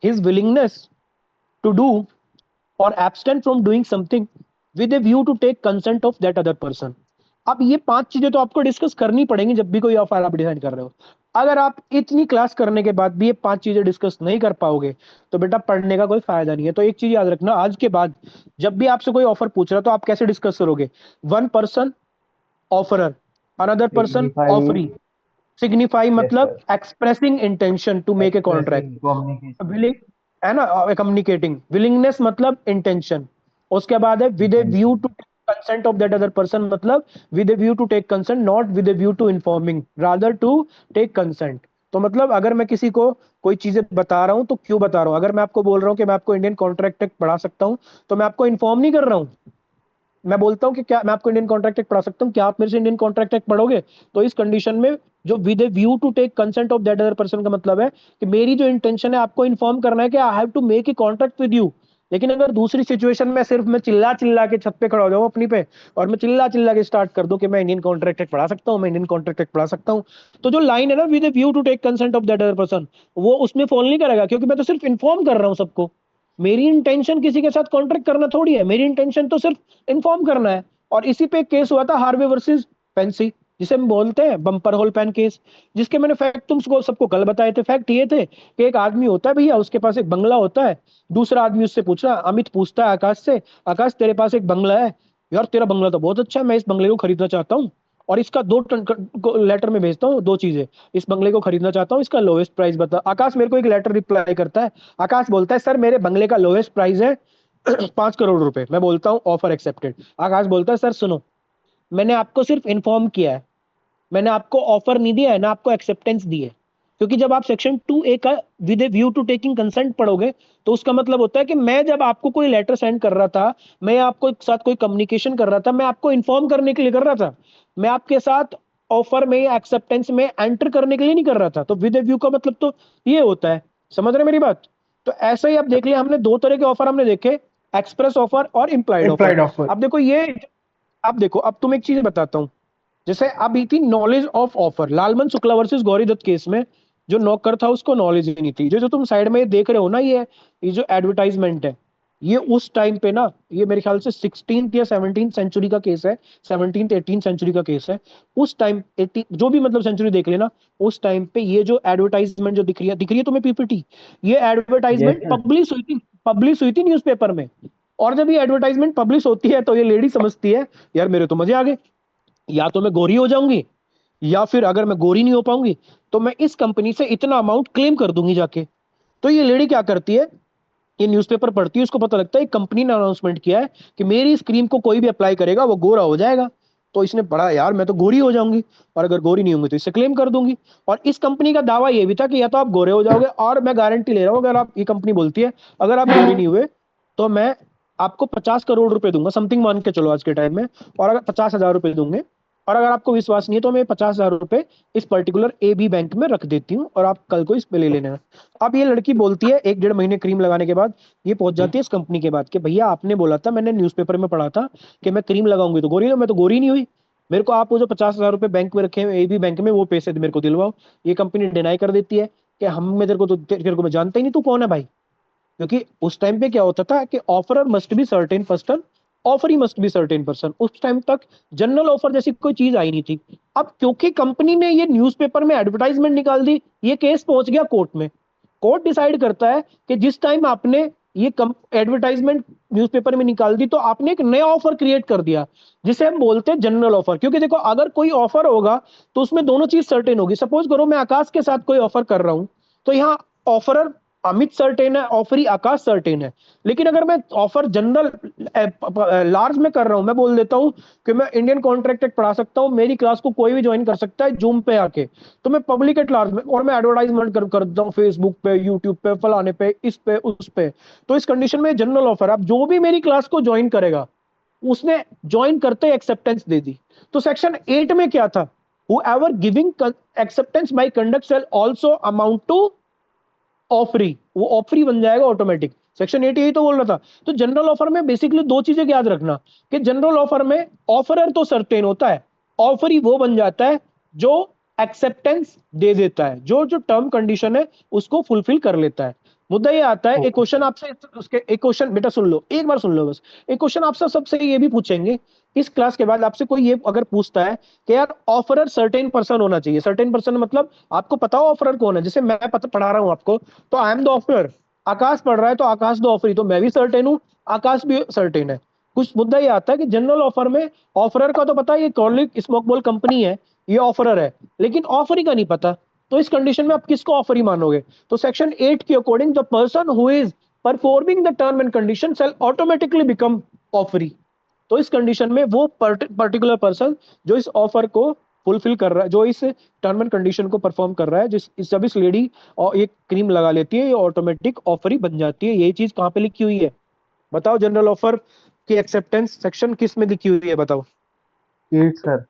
his willingness to do or abstain from doing something with a view to take consent of that other person। अब ये 5 चीजें तो आपको discuss करनी पड़ेंगी जब भी कोई ऑफर आप डिजाइन कर रहे हो। अगर आप इतनी क्लास करने के बाद भी ये 5 चीजें डिस्कस नहीं कर पाओगे तो बेटा पढ़ने का कोई फायदा नहीं है। तो एक चीज याद रखना, आज के बाद जब भी आपसे कोई ऑफर पूछ रहा है तो आप कैसे डिस्कस करोगे? One person offeror, another person signify. Offeree. Signify yes मतलब sir. Expressing intention to make a contract. Expressing communication. Willing, है ना, कम्युनिकेटिंग। विलिंगनेस मतलब इंटेंशन। उसके बाद है with a view intention. To consent of that other person, मतलब with a view to take consent, not with a view to informing, rather to take consent. तो मतलब अगर मैं किसी को कोई चीजें बता रहा हूं तो क्यों बता रहा हूं? अगर मैं आपको बोल रहा हूं कि मैं आपको इंडियन कॉन्ट्रैक्ट एक्ट पढ़ा सकता हूं, तो मैं आपको इन्फॉर्म नहीं कर रहा हूं। मैं बोलता हूं कि क्या मैं आपको इंडियन कॉन्ट्रैक्ट एक्ट पढ़ा सकता हूं, क्या आप मेरे से इंडियन कॉन्ट्रैक्ट एक्ट पढ़ोगे? तो इस कंडीशन में जो with a view to take consent of that other person का मतलब है कि मेरी जो इंटेंशन है आपको इन्फॉर्म करना है कि I have to make a contract with you. लेकिन अगर दूसरी सिचुएशन में सिर्फ मैं चिल्ला चिल्ला के छत पे खड़ा हो जाऊं अपनी पे, और मैं चिल्ला चिल्ला के स्टार्ट कर दूं कि मैं इंडियन कॉन्ट्रैक्ट एक्ट पढ़ा सकता हूं, मैं इंडियन कॉन्ट्रैक्ट एक्ट पढ़ा सकता हूं, तो जो लाइन है ना with a view to take consent of that other person, वो उसमें फॉल नहीं करेगा, क्योंकि मैं तो सिर्फ इन्फॉर्म कर रहा हूं सबको। मेरी इंटेंशन किसी के साथ कॉन्ट्रैक्ट करना थोड़ी है, मेरी इंटेंशन तो सिर्फ इन्फॉर्म करना है। और इसी पे एक केस हुआ था हार्वे वर्सेस पेंसी, जिसे हम बोलते हैं बम्पर होल पेन केस, जिसके मैंने फैक्ट तुमको सबको कल बताए थे। फैक्ट ये थे कि एक आदमी होता है भैया, उसके पास एक बंगला होता है। दूसरा आदमी उससे पूछ रहा, अमित पूछता है आकाश से, आकाश तेरे पास एक बंगला है, यार तेरा बंगला तो बहुत अच्छा है, मैं इस बंगले को खरीदना चाहता हूँ, और इसका दो टन लेटर में भेजता हूँ, दो चीजें, इस बंगले को खरीदना चाहता हूँ, इसका लोएस्ट प्राइस बता। आकाश मेरे को एक लेटर रिप्लाई करता है, आकाश बोलता है सर मेरे बंगले का लोएस्ट प्राइस है 5 करोड़ रुपए। मैं बोलता हूँ ऑफर एक्सेप्टेड। आकाश बोलता है सर सुनो, मैंने आपको सिर्फ इन्फॉर्म किया है, मैंने आपको ऑफर नहीं दिया है ना, आपको एक्सेप्टेंस दी है। क्योंकि जब आप सेक्शन 2A का with a view to taking consent पढ़ोगे, तो उसका मतलब होता है कि मैं जब आपको कोई लेटर सेंड कर रहा था, मैं आपको साथ कोई कम्युनिकेशन कर रहा था, मैं आपको इन्फॉर्म करने के लिए कर रहा था, मैं आपके साथ ऑफर में या एक्सेप्टेंस में एंटर करने के लिए नहीं कर रहा था। तो विद ए व्यू का मतलब तो ये होता है। समझ रहे मेरी बात? तो ऐसा ही आप देख लिया, हमने दो तरह के ऑफर हमने देखे, एक्सप्रेस ऑफर और इम्प्लाइड ऑफर। Implied offer. अब देखो ये अब देखो, अब तुम एक चीज बताता हूँ। जैसे अभी थी knowledge of offer, Lalman Shukla versus Gauri Datt case में जो नौकर था उसको नॉलेज ही नहीं थी। जो जो तुम साइड में ये देख रहे हो ना, ये जो एडवर्टाइजमेंट है, ये उस टाइम पे ना, ये मेरे ख्याल से 16th या 17th सेंचुरी का केस है, 17th 18th सेंचुरी का केस है। उस टाइम 80 जो भी मतलब सेंचुरी देख लेना, उस टाइम पे ये जो एडवर्टाइजमेंट जो दिख रही है तुम्हें पीपीटी, ये यस एडवर्टाइजमेंट सर। पब्लिश हुई थी न्यूज़पेपर में। और जब ये एडवर्टाइजमेंट पब्लिश होती है तो ये लेडी समझती है, यार मेरे तो मजे आ गए, या तो मैं गोरी हो जाऊंगी, या फिर अगर मैं गोरी नहीं हो पाऊंगी तो मैं इस कंपनी से इतना अमाउंट क्लेम कर दूंगी जाके। तो ये लेडी क्या करती है, ये न्यूज़पेपर पढ़ती है, उसको पता लगता है कंपनी ने अनाउंसमेंट किया है कि मेरी इस क्रीम को कोई भी अप्लाई करेगा वो गोरा हो जाएगा। तो इसने पढ़ा, यार मैं तो गोरी हो जाऊंगी, और अगर गोरी नहीं होंगी तो इससे क्लेम कर दूंगी। और इस कंपनी का दावा ये भी था कि या तो आप गोरे हो जाओगे, और मैं गारंटी ले रहा हूं, अगर आप, ये कंपनी बोलती है, अगर आप गोरी नहीं हुए तो मैं आपको 50 करोड़ रुपए दूंगा, समथिंग मान के चलो आज के टाइम में, और अगर 50,000 रुपए दूंगे, और अगर आपको विश्वास नहीं है तो मैं 50,000 रुपए इस पर्टिकुलर ए बी बैंक में रख देती हूँ और आप कल को इस पे ले लेना। अब ये लड़की बोलती है, 1 डेढ़ महीने क्रीम लगाने के बाद ये पहुंच जाती है इस कंपनी के बाद, कि भैया आपने बोला था, मैंने न्यूज़पेपर में पढ़ा था कि मैं क्रीम लगाऊंगी तो गोरी, मैं तो गोरी नहीं हुई, मेरे को आप वो जो 50,000 रुपए बैंक में रखे हैं ए बी बैंक में, वो पैसे मेरे को दिलवाओ। ये कंपनी डिनाई कर देती है कि हम, मैं तेरे को तो, तेरे को मैं जानता ही नहीं, तू कौन है भाई। क्योंकि उस टाइम पे क्या होता था कि offeror must be certain person, offer he must be certain person. उस टाइम तक जनरल ऑफर जैसी कोई चीज आई नहीं थी। अब क्योंकि कंपनी ने ये न्यूज़पेपर में एडवर्टाइजमेंट निकाल दी, ये केस पहुंच गया कोर्ट में। कोर्ट डिसाइड करता है कि जिस टाइम आपने ये एडवर्टाइजमेंट न्यूज़पेपर में निकाल दी तो आपने एक नया ऑफर क्रिएट कर दिया, जिसे हम बोलते हैं जनरल ऑफर। क्योंकि देखो, अगर कोई ऑफर होगा तो उसमें दोनों चीज सर्टेन होगी। सपोज करो मैं आकाश के साथ कोई ऑफर कर रहा हूं, तो यहाँ ऑफरर अमित सर्टेन है, ऑफरी आकाश सर्टेन है। लेकिन अगर मैं ऑफर जनरल लार्ज में कर रहा हूं, मैं बोल देता हूं कि मैं इंडियन कॉन्ट्रैक्ट एक्ट पढ़ा सकता हूं, मेरी क्लास को कोई भी ज्वाइन कर सकता है जूम पे आके, तो मैं पब्लिक एट लार्ज में, और मैं एडवर्टाइजमेंट करता हूं फेसबुक पे, यूट्यूब पे, फलाने पे, इस पे, उस पे। तो इस कंडीशन में जनरल ऑफर, अब जो भी मेरी क्लास को ज्वाइन करेगा, उसने ज्वाइन करते एक्सेप्टेंस दे दी। तो सेक्शन 8 में क्या था, whoever giving acceptance by conduct shall also amount to offeree, वो ऑफरी बन जाएगा ऑटोमेटिक। सेक्शन 8 यही तो बोल रहा था। तो जनरल ऑफर में बेसिकली दो चीजें याद रखना, कि जनरल ऑफर में ऑफरर तो सर्टेन होता है, ऑफरी वो बन जाता है जो एक्सेप्टेंस दे देता है, जो जो टर्म कंडीशन है उसको फुलफिल कर लेता है। मुद्दा ये आता है, एक ओके क्वेश्चन आपसे, उसके एक क्वेश्चन बेटा सुन लो, एक बार सुन लो बस। एक क्वेश्चन आपसे सबसे ये भी पूछेंगे इस क्लास के बाद, आपसे कोई ये अगर पूछता है कि यार ऑफरर सर्टेन पर्सन होना चाहिए, सर्टेन पर्सन मतलब आपको पता हो ऑफरर कौन है, जैसे मैं पढ़ा रहा हूं आपको, तो आई एम द ऑफरर, आकाश पढ़ रहा है तो आकाश द ऑफरी, तो मैं भी सर्टेन हूँ, आकाश भी सर्टेन है। कुछ मुद्दा ये आता है कि जनरल ऑफर में ऑफरर का तो पता है, ये कॉर्लिक स्मोक बॉल कंपनी है, ये ऑफरर है, लेकिन ऑफरी का नहीं पता। तो इस कंडीशन में आप किसको ऑफरी मानोगे? तो सेक्शन 8 के according the person who is performing the term and condition shall automatically become offeree. तो इस कंडीशन में वो पर्टिकुलर पर्सन जो इस ऑफर को फुलफिल कर रहा है, जो इस टर्म एंड कंडीशन को परफॉर्म कर रहा है, जब इस लेडी और एक क्रीम लगा लेती है, ये ऑटोमेटिक ऑफर बन जाती है। यही चीज कहाँ पे लिखी हुई है बताओ? जनरल ऑफर की एक्सेप्टेंस सेक्शन किस में लिखी हुई है बताओ? 8 सर।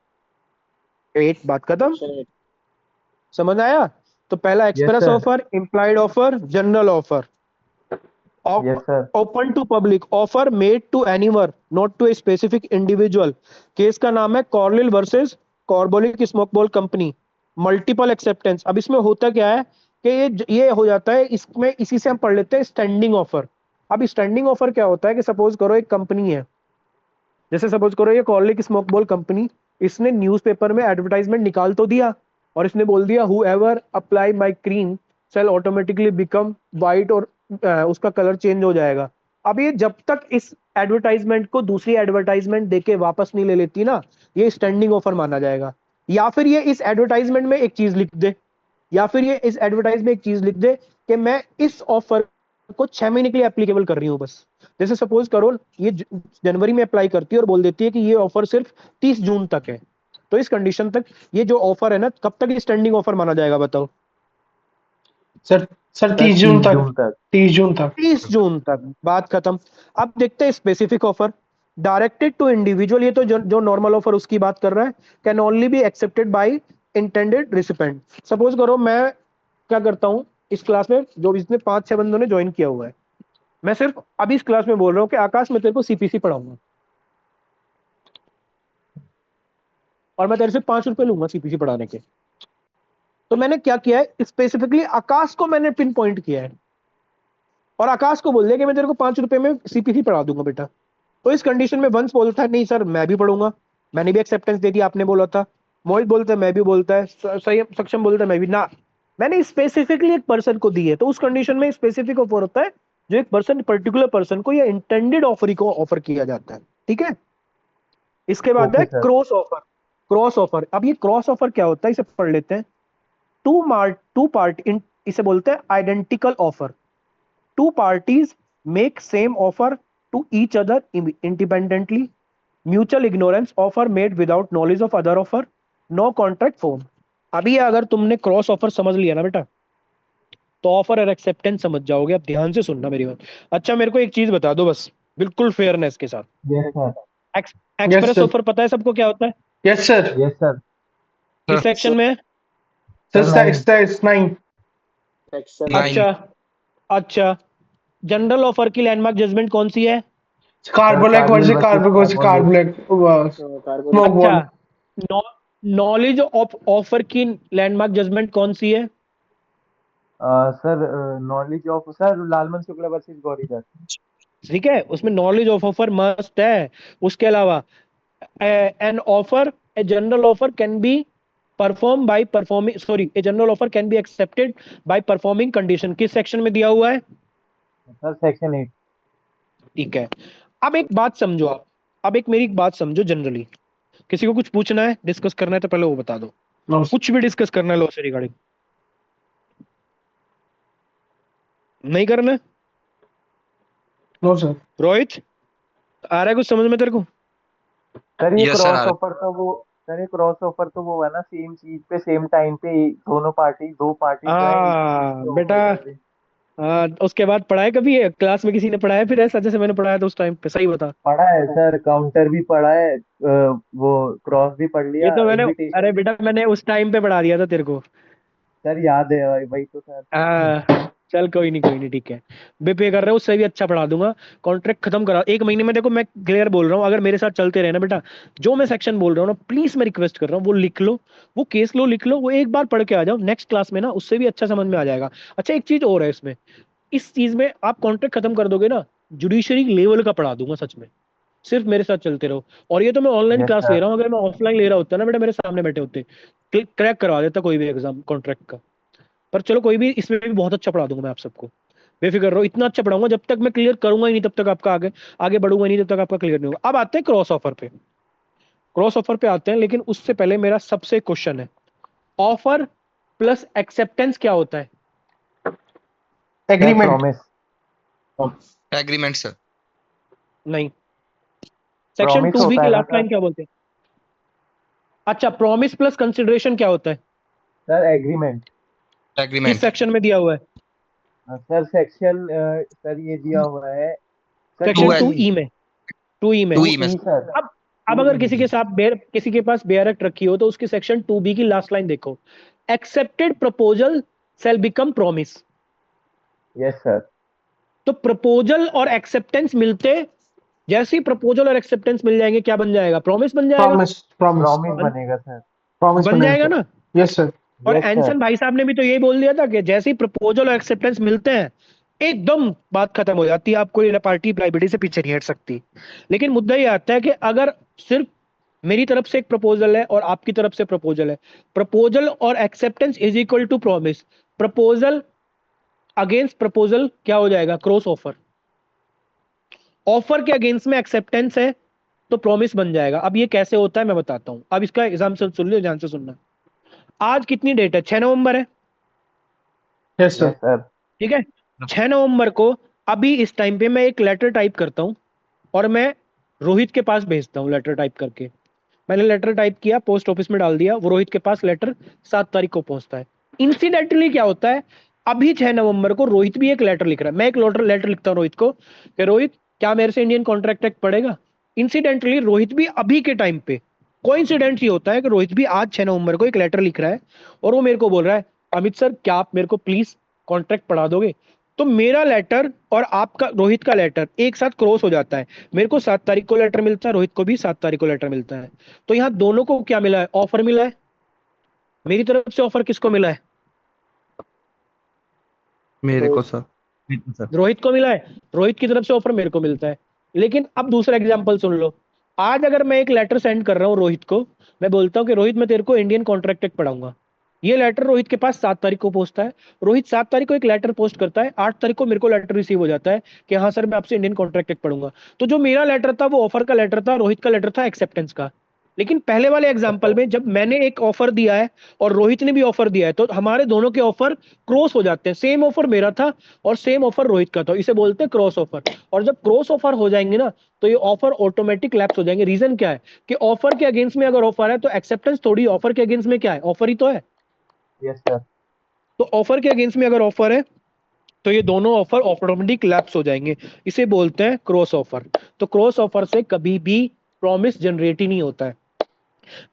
8, बात खत्म। सेक्शन 8। समझ आया? तो पहला yes express sir. Offer, implied offer, general offer. Yes sir. Open to public offer made to anyone not to a specific individual. Case का नाम है Carlill versus Carbolic Smoke Ball Company. Multiple acceptance. अब इसमें होता क्या है कि ये हो जाता है, इसमें इसी से हम पढ़ लेते हैं स्टैंडिंग ऑफर। अब स्टैंडिंग ऑफर क्या होता है कि सपोज करो एक कंपनी है, जैसे सपोज करो ये कॉर्लिक स्मोक बॉल कंपनी, इसने न्यूज़पेपर में एडवर्टाइजमेंट निकाल तो दिया, और इसने बोल दिया whoever apply my cream shall automatically become white, और उसका कलर चेंज हो जाएगा। अब ये जब तक इस एडवर्टाइजमेंट को दूसरी एडवर्टाइजमेंट देके वापस नहीं ले लेती ना, ये स्टैंडिंग ऑफर माना जाएगा। या फिर ये इस एडवर्टाइजमेंट में एक चीज लिख दे, या फिर ये इस एडवर्टाइज में एक चीज लिख दे कि मैं इस ऑफर को 6 महीने के लिए एप्लीकेबल कर रही हूँ बस। जैसे सपोज करो ये जनवरी में अप्लाई करती है और बोल देती है कि ये ऑफर सिर्फ 30 जून तक है, तो इस कंडीशन तक ये जो ऑफर है ना, कब तक स्टैंडिंग ऑफर माना जाएगा बताओ? सर सर सर 30 जून 30 तक। जून तक। 30 जून तक। 30 जून तक, बात खत्म। अब देखते हैं specific offer. Directed to individual, ये तो जो नॉर्मल ऑफर उसकी बात कर रहा है, can only be accepted by intended recipient. Suppose करो मैं क्या करता हूँ इस क्लास में, जो इसने 5-6 बंदों ने ज्वाइन किया हुआ है, मैं सिर्फ अभी इस क्लास में बोल रहा हूँ कि आकाश मैं तेरे को सीपीसी पढ़ाऊंगा। और मैं तेरे से 5 रुपए लूंगा सीपीसी पढ़ाने के। तो मैंने क्या किया है, स्पेसिफिकली आकाश को मैंने पिन पॉइंट किया है और आकाश को बोल दिया कि मैं तेरे को 5 रुपए में सीपीसी पढ़ा दूंगा बेटा। तो इस कंडीशन में वंश बोलता है नहीं सर मैं भी पढ़ूंगा, मैंने भी एक्सेप्टेंस दे दी, आपने बोला था। मोहित बोलता है मैं भी, बोलता है सही, सक्षम बोलता है मैं भी ना। मैंने स्पेसिफिकली एक पर्सन को दी है, तो उस कंडीशन में स्पेसिफिक ऑफर होता है जो एक पर्सन पर्टिकुलर पर्सन को या इंटेंडेड ऑफर को ऑफर किया जाता है। ठीक है, इसके बाद ओके है sir. Cross offer. Cross offer, अब ये क्रॉस ऑफर क्या होता है इसे पढ़ लेते हैं। टू पार्ट इन, इसे बोलते हैं identical offer. Two parties make same offer to each other independently, mutual ignorance, offer made without knowledge of other offer, no contract form. अभी अगर तुमने क्रॉस ऑफर समझ लिया ना बेटा, तो ऑफर और एक्सेप्टेंस समझ जाओगे। अब ध्यान से सुनना मेरी बात। अच्छा मेरे को एक चीज बता दो बस, बिल्कुल फेयरनेस के साथ। Yes sir. Yes express sir. Offer पता है सबको क्या होता है? Yes sir. Yes sir. किस सेक्शन में है? Sir sir 9। साइज 9। सेक्शन 9। अच्छा, अच्छा, जनरल ऑफर की लैंडमार्क जजमेंट कौन सी है? Carbolic Carlill versus versus carbonate. Carbolic smoke अच्छा, बॉल। नॉलेज ऑफ ऑफर की लैंडमार्क जजमेंट कौन सी है? Sir knowledge of sir Lalman Shukla versus Gauridhar. ठीक है, उसमें नॉलेज ऑफ ऑफर मस्ट है। उसके अलावा an offer, a general offer can be perform by performing, sorry, a general offer can be accepted by performing condition, किस सेक्शन में दिया हुआ है? Sir section 8। ठीक है, अब एक बात समझो आप, अब एक मेरी एक बात समझो जनरली। किसी को कुछ पूछना है, डिस्कस करना है तो पहले वो बता दो। नो कुछ भी डिस्कस करना है लॉ से रिगार्डिंग? नहीं करना है? No sir. रोहित, आ रहा है कुछ समझ में तेरे को? सर ये यस सर क्रॉस ऑफर तो वो सर ये क्रॉस ऑफर तो वो है ना, सेम चीज पे सेम टाइम पे दोनों पार्टी, दो पार्टी जो है एक ही चीज हाँ पे बेटा, ऑफर कर रहे हैं। हाँ उसके बाद पढ़ा है कभी क्लास में किसी ने पढ़ाया फिर ऐसा जैसे मैंने पढ़ाया था उस टाइम पे? सही बता। पढ़ा है सर, काउंटर भी पढ़ा है, वो क्रॉस भी पढ़ ये लिया, तो मैंने, इनविटेशन अरे भी। बेटा मैंने उस टाइम पे पढ़ा दिया था तेरे को। सर याद है भाई, वही तो सर। चल कोई नहीं, कोई नहीं, ठीक है। बे पे कर रहे हो उससे भी अच्छा पढ़ा दूंगा। कॉन्ट्रैक्ट खत्म करा 1 महीने में। देखो मैं क्लियर बोल रहा हूँ, अगर मेरे साथ चलते रहे ना बेटा, जो मैं सेक्शन बोल रहा हूँ ना, प्लीज मैं रिक्वेस्ट कर रहा हूँ वो लिख लो, वो केस लो लिख लो, वो एक बार पढ़ के आ जाओ नेक्स्ट क्लास में ना, उससे भी अच्छा समझ में आ जाएगा। अच्छा एक चीज और है इसमें, इस चीज में आप कॉन्ट्रैक्ट खत्म कर दोगे ना, जुडिशरी लेवल का पढ़ा दूंगा सच में। सिर्फ मेरे साथ चलते रहो। और ये तो मैं ऑनलाइन यस क्लास ले सर। रहा हूँ, अगर मैं ऑफलाइन ले रहा होता ना बेटा, मेरे सामने बैठे होते, क्रैक करवा देता कोई भी एग्जाम कॉन्ट्रैक्ट का। पर चलो कोई भी, इसमें भी बहुत अच्छा पढ़ा दूंगा मैं आप सबको, बेफिक्र रहो। इतना अच्छा पढ़ाऊंगा जब तक मैं क्लियर करूंगा ही नहीं तब तक आपका आगे आगे बढ़ूंगा ही नहीं, जब तक आपका क्लियर नहीं होगा। अब आते हैं क्रॉस ऑफर पे, क्रॉस ऑफर पे आते हैं, लेकिन उससे पहले मेरा सबसे क्वेश्चन है, ऑफर प्लस एक्सेप्टेंस क्या होता है? Sir agreement. Promise. Agreement sir. नहीं, सेक्शन प्रॉमिस 2B होता की है ना लास्ट सर। लाइन क्या बोलते हैं? अच्छा, प्रॉमिस प्लस कंसिडरेशन क्या होता है? Sir agreement. किस एग्रीमेंट। सेक्शन में दिया हुआ है? सर सेक्शन सर ये दिया हुआ है sir section two two L. Two E. E में, 2E में। टू टू ई में ई सर। सर। अब अब टू अगर ई किसी में। के साथ बेयर, किसी के पास बेयर एक्ट रखी हो तो उसकी सेक्शन 2B की लास्ट लाइन देखो, accepted proposal shall become promise. Yes sir. तो प्रपोजल और एक्सेप्टेंस मिलते, जैसे ही प्रपोजल और एक्सेप्टेंस मिल जाएंगे क्या बन जाएगा? प्रॉमिस बन जाएगा। प्रॉमिस। प्रॉमिस। प्रॉमिस बन, बनेगा सर। प्रॉमिस बन बनेगा जाएगा सर। ना। Yes sir. और यस सर। एंसन भाई साहब ने भी तो यही बोल दिया था कि जैसे ही प्रपोजल और एक्सेप्टेंस मिलते हैं एकदम बात खत्म हो जाती है, आपको ये पार्टी लाइबिलिटी से पीछे नहीं हट सकती। लेकिन मुद्दा ये आता है कि अगर सिर्फ मेरी तरफ से एक प्रपोजल है और आपकी तरफ से प्रपोजल है, प्रपोजल और acceptance is equal to promise, proposal against proposal क्या हो जाएगा? Cross offer. ऑफर के अगेंस्ट में एक्सेप्टेंस है तो प्रॉमिस बन जाएगा। अब ये कैसे होता है मैं बताता हूं, अब इसका एग्जाम्पल सुन लो, ध्यान से सुनना। आज कितनी डेट है? 6 नवंबर है, यस सर। Yes sir. ठीक है। 6 नवंबर को अभी इस टाइम पे मैं एक लेटर टाइप करता हूं और मैं रोहित के पास भेजता हूं लेटर टाइप करके। मैंने लेटर टाइप किया, पोस्ट ऑफिस में डाल दिया, वो रोहित के पास लेटर 7 तारीख को पहुंचता है। इंसिडेंटली क्या होता है, अभी 6 नवंबर को रोहित भी एक लेटर लिख रहा है, मैं एक लेटर लिखता हूँ रोहित को कि रोहित क्या मेरे से इंडियन कॉन्ट्रैक्ट एक्ट पड़ेगा? इंसिडेंटली रोहित भी अभी के टाइम पे, कोइंसिडेंस ये होता है कि रोहित भी आज 6 नवंबर को एक लेटर लिख रहा है और वो मेरे को बोल रहा है, अमित सर क्या आप मेरे को प्लीज कॉन्ट्रैक्ट पढ़ा दोगे? तो मेरा लेटर और आपका रोहित का लेटर एक साथ क्रॉस हो जाता है। मेरे को 7 तारीख को लेटर मिलता है, रोहित को भी 7 तारीख को लेटर मिलता है। तो यहाँ दोनों को क्या मिला है? ऑफर मिला है। मेरी तरफ से ऑफर किसको मिला है? मेरे को रोहित। सर रोहित को मिला है। रोहित की तरफ से ऑफर मेरे को मिलता है। लेकिन अब दूसरा एग्जांपल सुन लो। आज अगर मैं एक लेटर सेंड कर रहा हूं रोहित को, मैं बोलता हूं कि रोहित मैं तेरे को इंडियन कॉन्ट्रैक्ट एक्ट पढ़ाऊंगा। ये लेटर रोहित के पास 7 तारीख को पहुंचता है। रोहित 7 तारीख को एक लेटर पोस्ट करता है, 8 तारीख को मेरे को लेटर रिसीव हो जाता है कि हाँ सर मैं आपसे इंडियन कॉन्ट्रैक्ट एक्ट पढ़ूंगा। तो जो मेरा लेटर था वो ऑफर का लेटर था, रोहित का लेटर था एक्सेप्टेंस का। लेकिन पहले वाले एग्जाम्पल में जब मैंने एक ऑफर दिया है और रोहित ने भी ऑफर दिया है, तो हमारे दोनों के ऑफर क्रॉस हो जाते हैं। सेम ऑफर मेरा था और सेम ऑफर रोहित का था, इसे बोलते हैं क्रॉस ऑफर। और जब क्रॉस ऑफर हो जाएंगे ना, तो ये ऑफर ऑटोमेटिक लैप्स हो जाएंगे। रीजन क्या है कि ऑफर के अगेंस्ट में अगर ऑफर है तो एक्सेप्टेंस थोड़ी, ऑफर के अगेंस्ट में क्या है? ऑफर ही तो है। Yes sir. तो ऑफर के अगेंस्ट में अगर ऑफर है तो ये दोनों ऑफर ऑटोमेटिक लैप्स हो जाएंगे। इसे बोलते हैं क्रॉस ऑफर। तो क्रॉस ऑफर से कभी भी प्रॉमिस जनरेट ही नहीं होता है।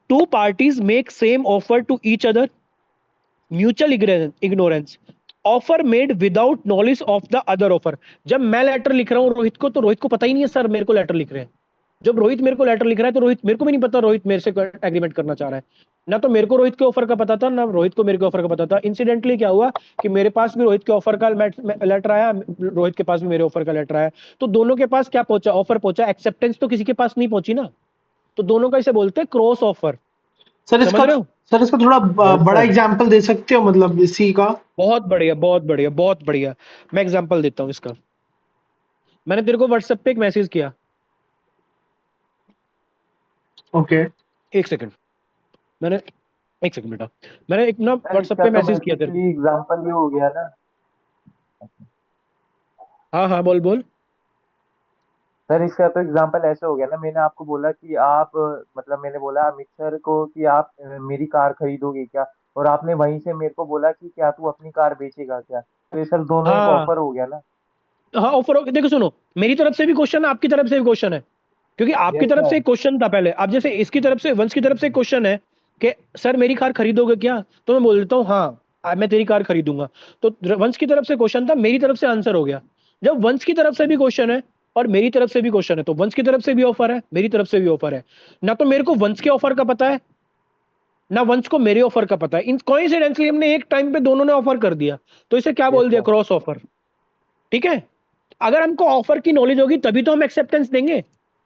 Two parties make same offer to each other, mutual ignorance, offer made without knowledge of the other offer. जब मैं लेटर लिख रहा हूं रोहित को, तो रोहित को पता ही नहीं है सर मेरे को लेटर लिख रहे हैं। जब रोहित मेरे को लेटर लिख रहा है तो रोहित मेरे को भी नहीं पता रोहित मेरे से एग्रीमेंट करना चाह रहा है। ना तो मेरे को रोहित के ऑफर का पता था, ना रोहित को मेरे के ऑफर का पता था। इंसिडेंटली क्या हुआ कि मेरे पास भी रोहित के ऑफर का लेटर आया, रोहित के पास भी मेरे ऑफर का लेटर आया। तो दोनों के पास क्या पहुंचा? ऑफर पहुंचा। एक्सेप्टेंस तो किसी के पास नहीं पहुंची ना। तो दोनों का इसे बोलते हैं क्रॉस ऑफर। सर समझ रहे हो? इसका थोड़ा यस बड़ा सर। एग्जांपल दे सकते हो मतलब इसी का? बहुत बढ़िया, बहुत बढ़िया, बहुत बढ़िया। मैं एग्जांपल देता हूं इसका। मैंने तेरे को व्हाट्सएप पे एक मैसेज किया। ओके। एक सेकंड। मैंने एक सेकंड बेटा, मैंने एक ना सर व्हाट्सएप इसका पे तो मैसेज किया तेरे को। बेसिकली एग्जांपल ये हो गया ना। हाँ हाँ, बोल बोल। सर इसका तो एग्जांपल ऐसे हो गया ना, मैंने आपको बोला कि आप मतलब मैंने बोला अमित सर को कि आप मेरी कार खरीदोगे क्या, और आपने वहीं से मेरे को बोला कि क्या तू अपनी कार बेचेगा क्या। तो ये सर दोनों एक हाँ ऑफर हो गया ना। हाँ, ऑफर। देखो सुनो, मेरी तरफ से भी क्वेश्चन है, आपकी तरफ से भी क्वेश्चन है। क्योंकि आपकी यस तरफ से सर। एक क्वेश्चन था पहले। अब जैसे इसकी तरफ से, वंश की तरफ से एक क्वेश्चन है कि सर मेरी कार खरीदोगे क्या, तो मैं बोल देता हूँ हाँ मैं तेरी कार खरीदूंगा। तो वंश की तरफ से क्वेश्चन था, मेरी तरफ से आंसर हो गया। जब वंश की तरफ से भी क्वेश्चन है और मेरी तरफ से भी क्वेश्चन है, तो वंश की तरफ से भी ऑफर है, मेरी तरफ से भी ऑफर है। ना तो मेरे को वंश के ऑफर का पता है, ना वंश को मेरे ऑफर का पता है। इन कोइंसिडेंटली हमने एक टाइम पे दोनों ने ऑफर कर दिया। तो इसे क्या यस बोल दिया? सर। Cross offer. ठीक है। अगर हमको ऑफर की नॉलेज होगी तभी तो हम एक्सेप्टेंस देंगे।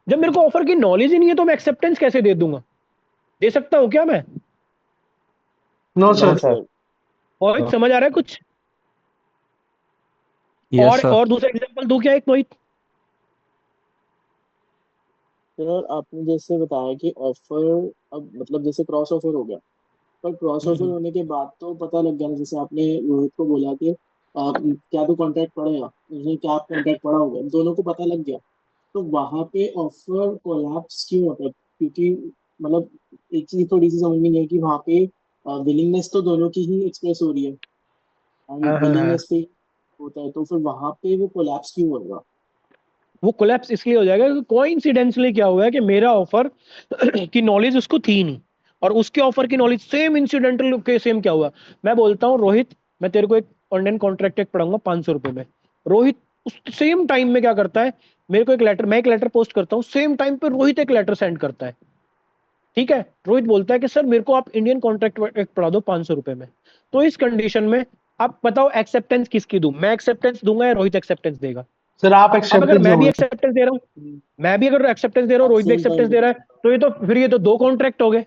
जब मेरे को ऑफर की नॉलेज ही नहीं है तो मैं एक्सेप्टेंस कैसे दे दूंगा? दे सकता हूं क्या मैं? No no sir. सर। और समझ आ रहा है कुछ? यस सर और दूसरा एग्जांपल दूं क्या एक, मोहित? सर आपने जैसे बताया कि ऑफर, अब मतलब जैसे क्रॉस ऑफर हो गया, पर क्रॉस ऑफर हम्म। होने के बाद तो पता लग गया ना, जैसे आपने रोहित को बोला कि क्या तू कॉन्ट्रैक्ट पढ़ेगा, उसने क्या आप कॉन्ट्रैक्ट पढ़ा होगा, दोनों को पता लग गया। तो वहां पे ऑफर कोलैप्स क्यों होता है? क्योंकि मतलब एक चीज थोड़ी सी समझ में नहीं है कि वहां पे विलिंगनेस तो दोनों की ही एक्सप्रेस हो रही है, हाँ एंड हाँ हाँ। विलिंगनेस पे होता है, तो फिर वहां पे वो कोलैप्स क्यों होगा? वो कोलैप्स इसलिए हो जाएगा क्योंकि कोइंसिडेंटली क्या हुआ है कि मेरा ऑफर की नॉलेज उसको थी नहीं, और उसके ऑफर की नॉलेज सेम। इंसिडेंटल के सेम क्या हुआ, मैं बोलता हूँ रोहित मैं तेरे को एक ऑनलाइन कॉन्ट्रैक्ट एक पढ़ाऊंगा 500 रुपए में। रोहित उस सेम टाइम में क्या करता है, मेरे को एक लेटर, मैं एक लेटर पोस्ट करता हूँ, सेम टाइम पे रोहित एक लेटर सेंड करता है। ठीक है। रोहित बोलता है कि सर मेरे को आप इंडियन कॉन्ट्रैक्ट एक पढ़ा दो 500 रुपए में। तो इस कंडीशन में आप बताओ एक्सेप्टेंस किसकी दूं? मैं एक्सेप्टेंस दूंगा या रोहित एक्सेप्टेंस देगा? सर आप अब अगर एक्सेप्टेंस मैं भी दोगे। एक्सेप्टेंस दे रहा हूं, मैं भी अगर एक्सेप्टेंस दे रहा हूँ, आप रोहित भी सेम टाइम एक्सेप्टेंस पे दे रहा है, करते तो ये तो फिर ये तो दो कॉन्ट्रैक्ट हो गए।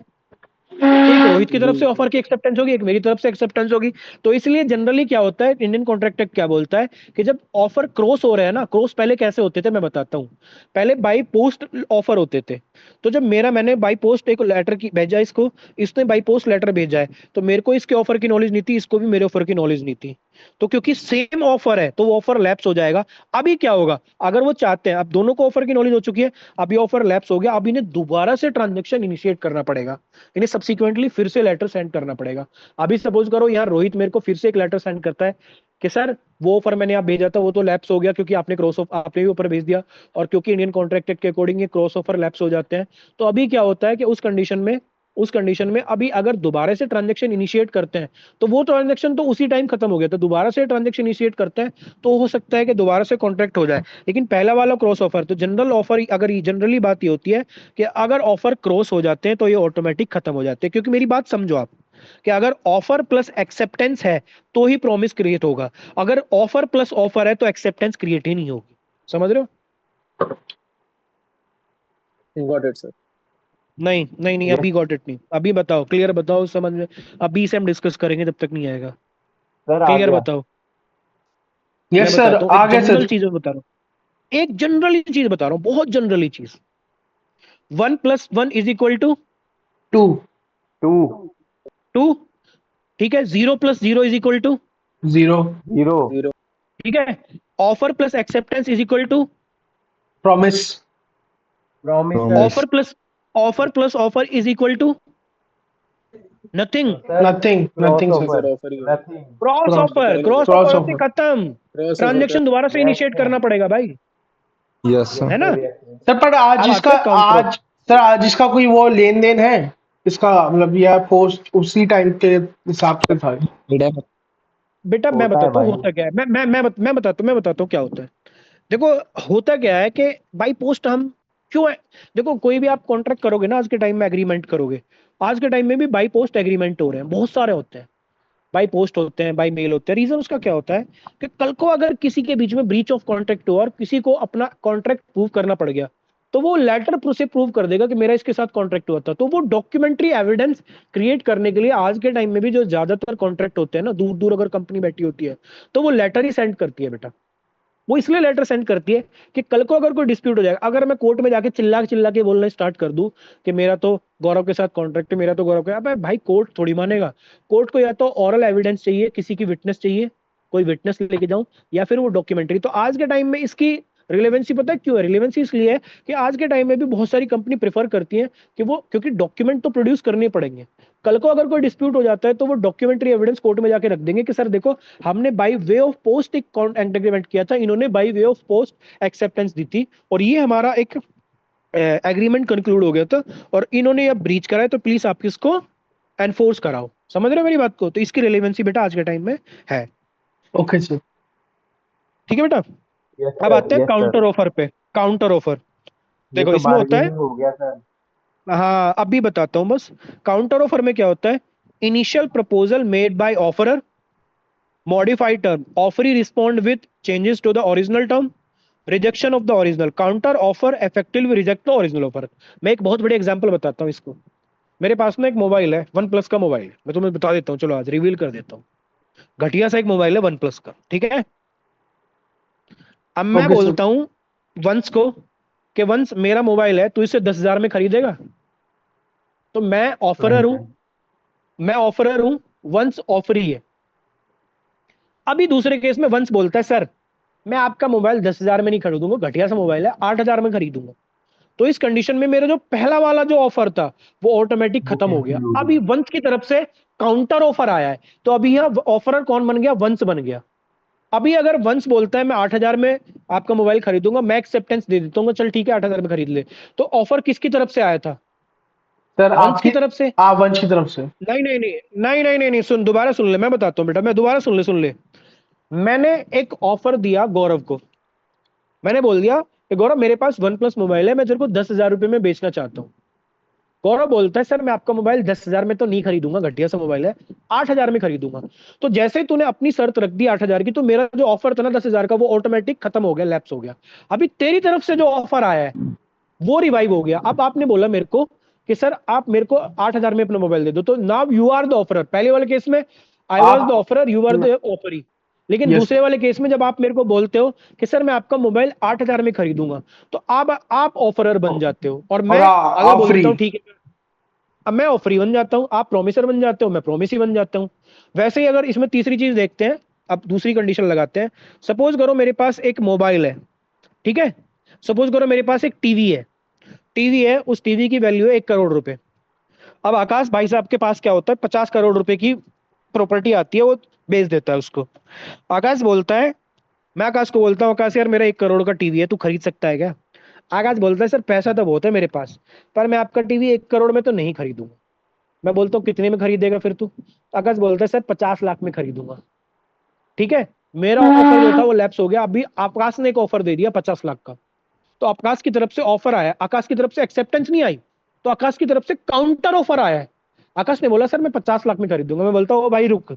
एक रोहित की तरफ से बिल्कुल। ऑफर की एक्सेप्टेंस होगी, एक मेरी तरफ से एक्सेप्टेंस होगी। तो इसलिए जनरली क्या होता है, इंडियन कॉन्ट्रैक्ट एक्ट क्या बोलता है कि जब ऑफर क्रॉस हो रहे हैं ना, क्रॉस पहले कैसे होते थे मैं बताता हूँ। पहले बाई पोस्ट ऑफर होते थे। तो जब मैंने बाई पोस्ट एक लेटर की भेजा इसको, इसने बाई पोस्ट लेटर भेजा है, तो मेरे को इसके ऑफर की नॉलेज नहीं थी, इसको भी मेरे ऑफर की नॉलेज नहीं थी। तो क्योंकि सेम ऑफर है तो वो ऑफर लैप्स हो जाएगा। अभी क्या होगा, अगर वो चाहते हैं, अब दोनों को ऑफर की नॉलेज हो चुकी है, अभी ऑफर लैप्स हो गया, अब इन्हें दोबारा से ट्रांजेक्शन इनिशिएट करना पड़ेगा। इन्हें सब्सिक्वेंटली फिर से लेटर सेंड करना पड़ेगा। अभी सपोज करो यार रोहित मेरे को फिर से एक लेटर सेंड करता है कि सर वो ऑफर मैंने आप भेजा था वो तो लैप्स हो गया, क्योंकि आपने क्रॉस ऑफ आपने भी ऊपर भेज दिया, और क्योंकि इंडियन कॉन्ट्रैक्ट एक्ट के अकॉर्डिंग ये क्रॉस ऑफर लैप्स हो जाते हैं। तो अभी क्या होता है कि उस कंडीशन में उस कंडीशन में अभी अगर दोबारा से ट्रांजेक्शन इनिशिएट करते हैं तो वो ट्रांजेक्शन तो उसी टाइम खत्म हो गया, तो दोबारा से ट्रांजेक्शन इनिशिएट करते हैं तो हो सकता है कि दोबारा से कॉन्ट्रैक्ट हो जाए। लेकिन पहला वाला क्रॉस ऑफर, तो जनरल ऑफर, अगर जनरली बात ये होती है कि अगर ऑफर क्रॉस हो जाते हैं तो ये ऑटोमेटिक खत्म हो जाते हैं। क्योंकि मेरी बात समझो आप, कि अगर ऑफर प्लस एक्सेप्टेंस है तो ही प्रॉमिस क्रिएट होगा, अगर ऑफर प्लस ऑफर है तो एक्सेप्टेंस क्रिएट ही नहीं होगी। समझ रहे हो? Got it sir. नहीं नहीं नहीं, Yes, अभी गॉट इट नहीं, अभी बताओ, क्लियर बताओ, समझ में? अभी से हम डिस्कस करेंगे, जब तक नहीं आएगा। सर आ क्लियर गया। बताओ। यस मैं सर, बताता हूँ, आ एक गया जनरल सर। चीज मैं बता रहा हूँ, एक जनरली चीज बता रहा हूँ, बहुत जनरली चीज। 1 + 1 = 2। 2 2। ठीक है। 0 + 0 = 0। 0 0 ठीक है। Offer plus acceptance = promise. Promise Promise. Sir. Offer plus offer = nothing. Sir nothing, cross nothing sir. Offer. Sir offer ही होगा। Nothing. Cross cross, offer, correct cross cross offer होते ऑफर। खत्म, क्रॉस ऑफर ट्रांजेक्शन दोबारा से yes initiate sir. करना पड़ेगा भाई, Yes, yes sir. है ना? सर। Yes sir. सर पर आज अब आते इसका, हैं काउंटर ऑफर। आज सर आज इसका कोई वो लेन देन है इसका, मतलब यह पोस्ट उसी टाइम के हिसाब से था? बेटा मैं होता है बताता हूँ भाई। होता क्या है, मैं बताता हूँ क्या होता है। देखो, होता क्या है कि बाई पोस्ट हम क्यों है, देखो कोई भी आप कॉन्ट्रैक्ट करोगे ना, आज के टाइम में एग्रीमेंट करोगे, आज के टाइम में भी बाई पोस्ट एग्रीमेंट हो रहे हैं, बहुत सारे होते हैं, बाई पोस्ट होते हैं, बाई मेल होते हैं। रीजन उसका क्या होता है कि कल को अगर किसी के बीच में ब्रीच ऑफ कॉन्ट्रैक्ट हुआ और किसी को अपना कॉन्ट्रैक्ट प्रूव करना पड़ गया, तो वो लेटर से प्रूव कर देगा कि मेरा इसके साथ कॉन्ट्रैक्ट हुआ था। तो वो डॉक्यूमेंट्री एविडेंस क्रिएट करने के लिए आज के टाइम में भी जो ज्यादातर कॉन्ट्रैक्ट होते हैं ना, दूर दूर अगर कंपनी बैठी होती है तो वो लेटर ही सेंड करती है बेटा। वो इसलिए लेटर सेंड करती है कि कल को अगर कोई डिस्प्यूट हो जाएगा, अगर मैं कोर्ट में जाके चिल्ला चिल्ला के बोलना स्टार्ट कर दूं कि मेरा तो गौरव के साथ कॉन्ट्रैक्ट है, मेरा तो गौरव का, अबे भाई कोर्ट थोड़ी मानेगा। कोर्ट को या तो ऑरल एविडेंस चाहिए, किसी की विटनेस चाहिए, कोई विटनेस लेके जाऊं, या फिर वो डॉक्यूमेंट्री। तो आज के टाइम में इसकी रिलेवेंसी पता है क्यों है? रिलेवेंसी इसलिए है कि आज के टाइम में भी बहुत सारी कंपनी प्रेफर करती है कि वो, क्योंकि डॉक्यूमेंट तो प्रोड्यूस करने पड़ेंगे। कल को अगर कोई डिस्प्यूट हो जाता है तो वो डॉक्यूमेंट्री एविडेंस कोर्ट में जाके रख देंगे कि सर देखो, हमने बाय वे ऑफ पोस्ट एक कॉन्ट्रैक्ट एग्रीमेंट किया था, इन्होंने by way of post acceptance दी थी, और ये हमारा एक एग्रीमेंट कंक्लूड हो गया था, और इन्होंने अब ब्रीच करा है, तो प्लीज आप किसको एनफोर्स कराओ। समझ रहे हो मेरी बात को? तो इसकी रिलेवेंसी बेटा आज के टाइम में है। Okay sir. ठीक है बेटा। यस अब सर। आते हैं यस सर। काउंटर ऑफर पे। काउंटर ऑफर ये देखो तो इसमें होता है, बार्गेनिंग हो गया सर। हाँ अभी बताता हूँ बस। काउंटर ऑफर में क्या होता है? Initial proposal made by offeror, modified term, offeree respond with changes to the original term, rejection of the original, counter offer effectively reject the original offer. मैं एक बहुत बड़ी एग्जांपल बताता हूँ इसको। मेरे पास में एक मोबाइल है, वन प्लस का मोबाइल, मैं तुम्हें बता देता हूँ, चलो आज रिवील कर देता हूँ। घटिया सा एक मोबाइल है वन प्लस का, ठीक है। अब मैं ओके सर। बोलता हूँ वंश को कि वंश मेरा मोबाइल है, तू इसे 10,000 में खरीदेगा? तो मैं ऑफरर हूं, वंश ऑफरी है। अभी दूसरे केस में वंश बोलता है सर मैं आपका मोबाइल 10,000 में नहीं खरीदूंगा, घटिया सा मोबाइल है, 8,000 में खरीदूंगा। तो इस कंडीशन में मेरा जो पहला वाला जो ऑफर था वो ऑटोमेटिक वो खत्म हो गया। कैंसिल हो अभी गया। वंश की तरफ से काउंटर ऑफर आया है, तो अभी यह ऑफरर कौन बन गया? वंश बन गया। अभी अगर वंश बोलता है मैं 8,000 में आपका मोबाइल खरीदूंगा, मैं एक्सेप्टेंस दे देता हूँ, चल ठीक है 8,000 में खरीद ले। तो ऑफर किसकी तरफ से आया था? सर वंश की आपकी, तरफ से। आप वंश की तरफ से। नहीं नहीं नहीं नहीं नहीं नहीं नहीं, सुन, दोबारा सुन ले, मैं बताता हूँ बेटा, मैं दोबारा सुन ले। मैंने एक ऑफर दिया गौरव को, मैंने बोल दिया कि गौरव मेरे पास वन प्लस मोबाइल है, मैं तेरे को 10,000 रुपये में बेचना चाहता हूँ। गौरव बोलता है सर मैं आपका मोबाइल 10,000 में तो नहीं खरीदूंगा, घटिया सा मोबाइल है, 8,000 में खरीदूंगा। तो जैसे ही तूने अपनी शर्त रख दी 8,000 की, तो मेरा जो ऑफर था ना 10,000 का, वो ऑटोमेटिक खत्म हो गया, लैप्स हो गया। अभी तेरी तरफ से जो ऑफर आया है वो रिवाइव हो गया। अब आपने बोला मेरे को कि सर आप मेरे को 8,000 में अपना मोबाइल दे दो, तो now you are the offeror. पहले वाले केस में आई वॉज द आप, offeror, you are the offeree. लेकिन यस। दूसरे वाले केस में जब आप मेरे को बोलते हो कि सर मैं आपका मोबाइल 8,000 में खरीदूंगा, तो आप ऑफरर बन जाते हो, और और मैं अगर आप फ्री। बोलता हूँ ठीक है, अब मैं ऑफरी बन जाता हूँ, आप प्रोमिसर बन जाते हो, मैं प्रोमिसी बन जाता हूँ। वैसे ही अगर इसमें तीसरी चीज देखते हैं, अब दूसरी कंडीशन लगाते हैं। सपोज करो मेरे पास एक मोबाइल है, ठीक है। सपोज करो मेरे पास एक टीवी है, उस टीवी की वैल्यू है 1 करोड़ रुपए। अब आकाश भाई साहब के पास क्या होता है, 50 करोड़ रुपए की प्रॉपर्टी आती है, वो बेच देता है उसको। आकाश बोलता है, मैं आकाश को बोलता हूँ आकाश यार मेरा 1 करोड़ का टीवी है, तू खरीद सकता है क्या? आकाश बोलता है सर पैसा तो बहुत है मेरे पास, पर मैं आपका टीवी 1 करोड़ में तो नहीं खरीदूंगा। मैं बोलता हूँ कितने में खरीदेगा फिर तू? आकाश बोलता है सर 50 लाख में खरीदूंगा। ठीक है, मेरा ऑफर जो था वो लैप्स हो गया, अभी आकाश ने एक ऑफर दे दिया 50 लाख का। तो आकाश की तरफ से ऑफर आया, आकाश की तरफ से एक्सेप्टेंस नहीं आई, तो आकाश की तरफ से काउंटर ऑफर आया है। आकाश ने बोला सर मैं 50 लाख में खरीदूंगा। मैं बोलता हूँ भाई रुक,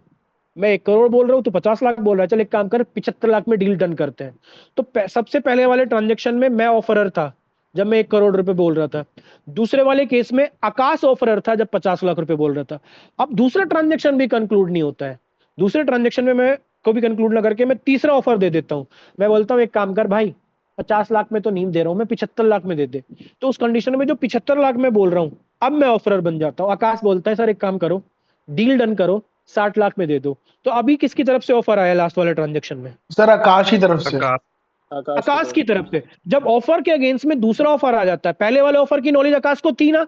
मैं 1 करोड़ बोल रहा हूँ, तो 50 लाख बोल रहा है, चल एक काम कर 75 लाख में डील डन करते हैं। तो सबसे पहले वाले ट्रांजेक्शन में मैं ऑफरर था जब मैं 1 करोड़ रुपए बोल रहा था। दूसरे वाले केस में आकाश ऑफरर था जब 50 लाख रुपए बोल रहा था। अब दूसरा ट्रांजेक्शन भी कंक्लूड नहीं होता है, दूसरे ट्रांजेक्शन में मैं को भी कंक्लूड ना करके मैं तीसरा ऑफर दे देता हूं। मैं बोलता हूं एक काम कर भाई, 50 लाख में तो नहीं दे रहा हूं मैं, 75 लाख में दे दे। तो उस कंडीशन में जो 75 लाख में बोल रहा हूं, अब मैं ऑफरर बन जाता हूं। आकाश बोलता है सर एक काम करो, डील डन करो, 60 लाख में दे दो। तो अभी किसकी तरफ से ऑफर आया लास्ट वाले ट्रांजेक्शन में? सर आकाश की तरफ से। आकाश। आकाश की तरफ से। जब ऑफर के अगेंस्ट में दूसरा ऑफर आ जाता है, पहले वाले ऑफर की नॉलेज आकाश को थी ना,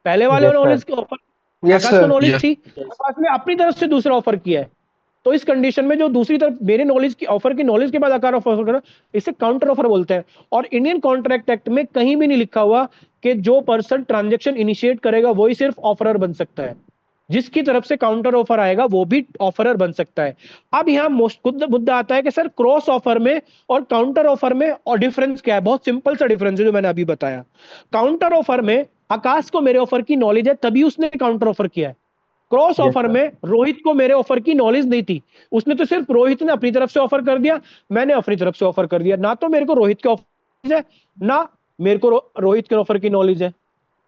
पहले वाले यस सर। नॉलेज की ऑफर यस आकाश को सर। Knowledge yes. थी, आकाश ने अपनी तरफ से दूसरा ऑफर किया है। तो इस कंडीशन में जो दूसरी तरफ मेरे नॉलेज की ऑफर की नॉलेज के बाद आकार ऑफर करा, इसे काउंटर ऑफर बोलते हैं। और इंडियन कॉन्ट्रैक्ट एक्ट में कहीं भी नहीं लिखा हुआ कि जो पर्सन ट्रांजैक्शन इनिशिएट करेगा वही सिर्फ ऑफरर बन सकता है, जिसकी तरफ से काउंटर ऑफर आएगा वो भी ऑफरर बन सकता है। अब यहां मोस्ट मुद्दा आता है कि सर क्रॉस ऑफर में और काउंटर ऑफर में और डिफरेंस क्या है? बहुत सिंपल सा डिफरेंस है जो मैंने अभी बताया। काउंटर ऑफर में आकाश को मेरे ऑफर की नॉलेज है तभी उसने काउंटर ऑफर किया है। Cross yes offer sir. में रोहित को मेरे ऑफर की नॉलेज नहीं थी, उसने तो सिर्फ रोहित ने अपनी तरफ से ऑफर कर दिया, मैंने अपनी तरफ से ऑफर कर दिया। ना तो मेरे को रोहित के ऑफर है, ना मेरे को रोहित के ऑफर की नॉलेज है,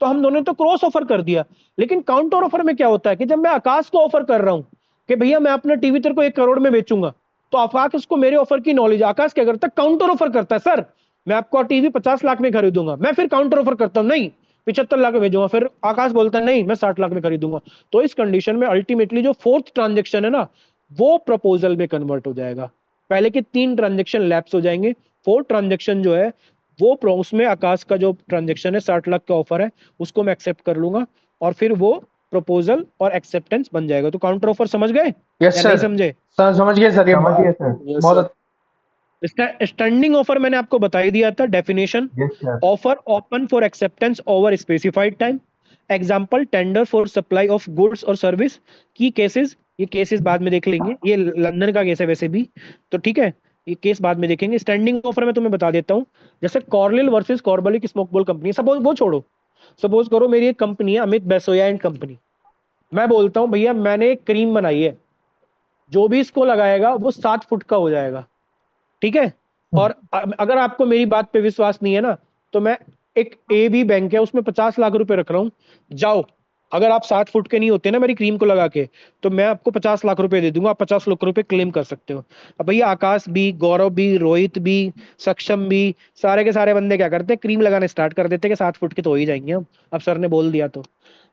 तो हम दोनों ने तो क्रॉस ऑफर कर दिया। लेकिन काउंटर ऑफर में क्या होता है कि जब मैं आकाश को ऑफर कर रहा हूं कि भैया मैं अपना टीवी तेरे को 1 करोड़ में बेचूंगा, तो आकाश उसको मेरे ऑफर की नॉलेज, आकाश क्या करता है? काउंटर ऑफर करता है, सर मैं आपको टीवी 50 लाख में खरीदूंगा। मैं फिर काउंटर ऑफर करता हूं, नहीं 75 लाख में भेजूंगा। फिर आकाश बोलता है नहीं मैं 60 लाख में खरीदूंगा। तो इस कंडीशन में अल्टीमेटली जो फोर्थ ट्रांजेक्शन है ना, वो प्रपोजल में कन्वर्ट हो जाएगा। पहले के 3 ट्रांजेक्शन लैप्स हो जाएंगे, फोर्थ ट्रांजेक्शन जो है वो उसमें आकाश का जो ट्रांजेक्शन है 60 लाख का ऑफर है, उसको मैं एक्सेप्ट कर लूंगा और फिर वो प्रपोजल और एक्सेप्टेंस बन जाएगा। तो काउंटर ऑफर समझ गए यस या नहीं सर। समझे? सर समझ गए सर, ये समझ गए सर। यस बहुत सर। स्टैंडिंग ऑफर मैंने आपको बता ही दिया था definition. Yes sir. Offer open for acceptance over specified time. Example tender for supply of goods और सर्विस। की केसेस, ये केसेस बाद में देख लेंगे, ये लंदन का केस है वैसे भी, तो ठीक है ये केस बाद में देखेंगे। स्टैंडिंग ऑफर में तुम्हें बता देता हूं, जैसे कॉर्लिल वर्सेस कॉर्बलिक स्मोकबॉल कंपनी, सपोज वो छोड़ो, सपोज करो मेरी एक कंपनी है अमित बैसोया एंड कंपनी। मैं बोलता हूं भैया मैंने एक क्रीम बनाई है, जो भी इसको लगाएगा वो 7 फुट का हो जाएगा, ठीक है? और अगर आपको मेरी बात पे विश्वास नहीं है ना, तो मैं एक ए बी बैंक है उसमें 50 लाख रुपए रख रहा हूं, जाओ अगर आप 7 फुट के नहीं होते ना मेरी क्रीम को लगा के, तो मैं आपको 50 लाख रुपए दे दूंगा, आप 50 लाख रुपए क्लेम कर सकते हो। अब भैया आकाश भी, गौरव भी, रोहित भी, सक्षम भी, सारे के सारे बंदे क्या करते हैं, क्रीम लगाने स्टार्ट कर देते हैं कि 7 फुट के तो हो ही जाएंगे हम, अब सर ने बोल दिया तो।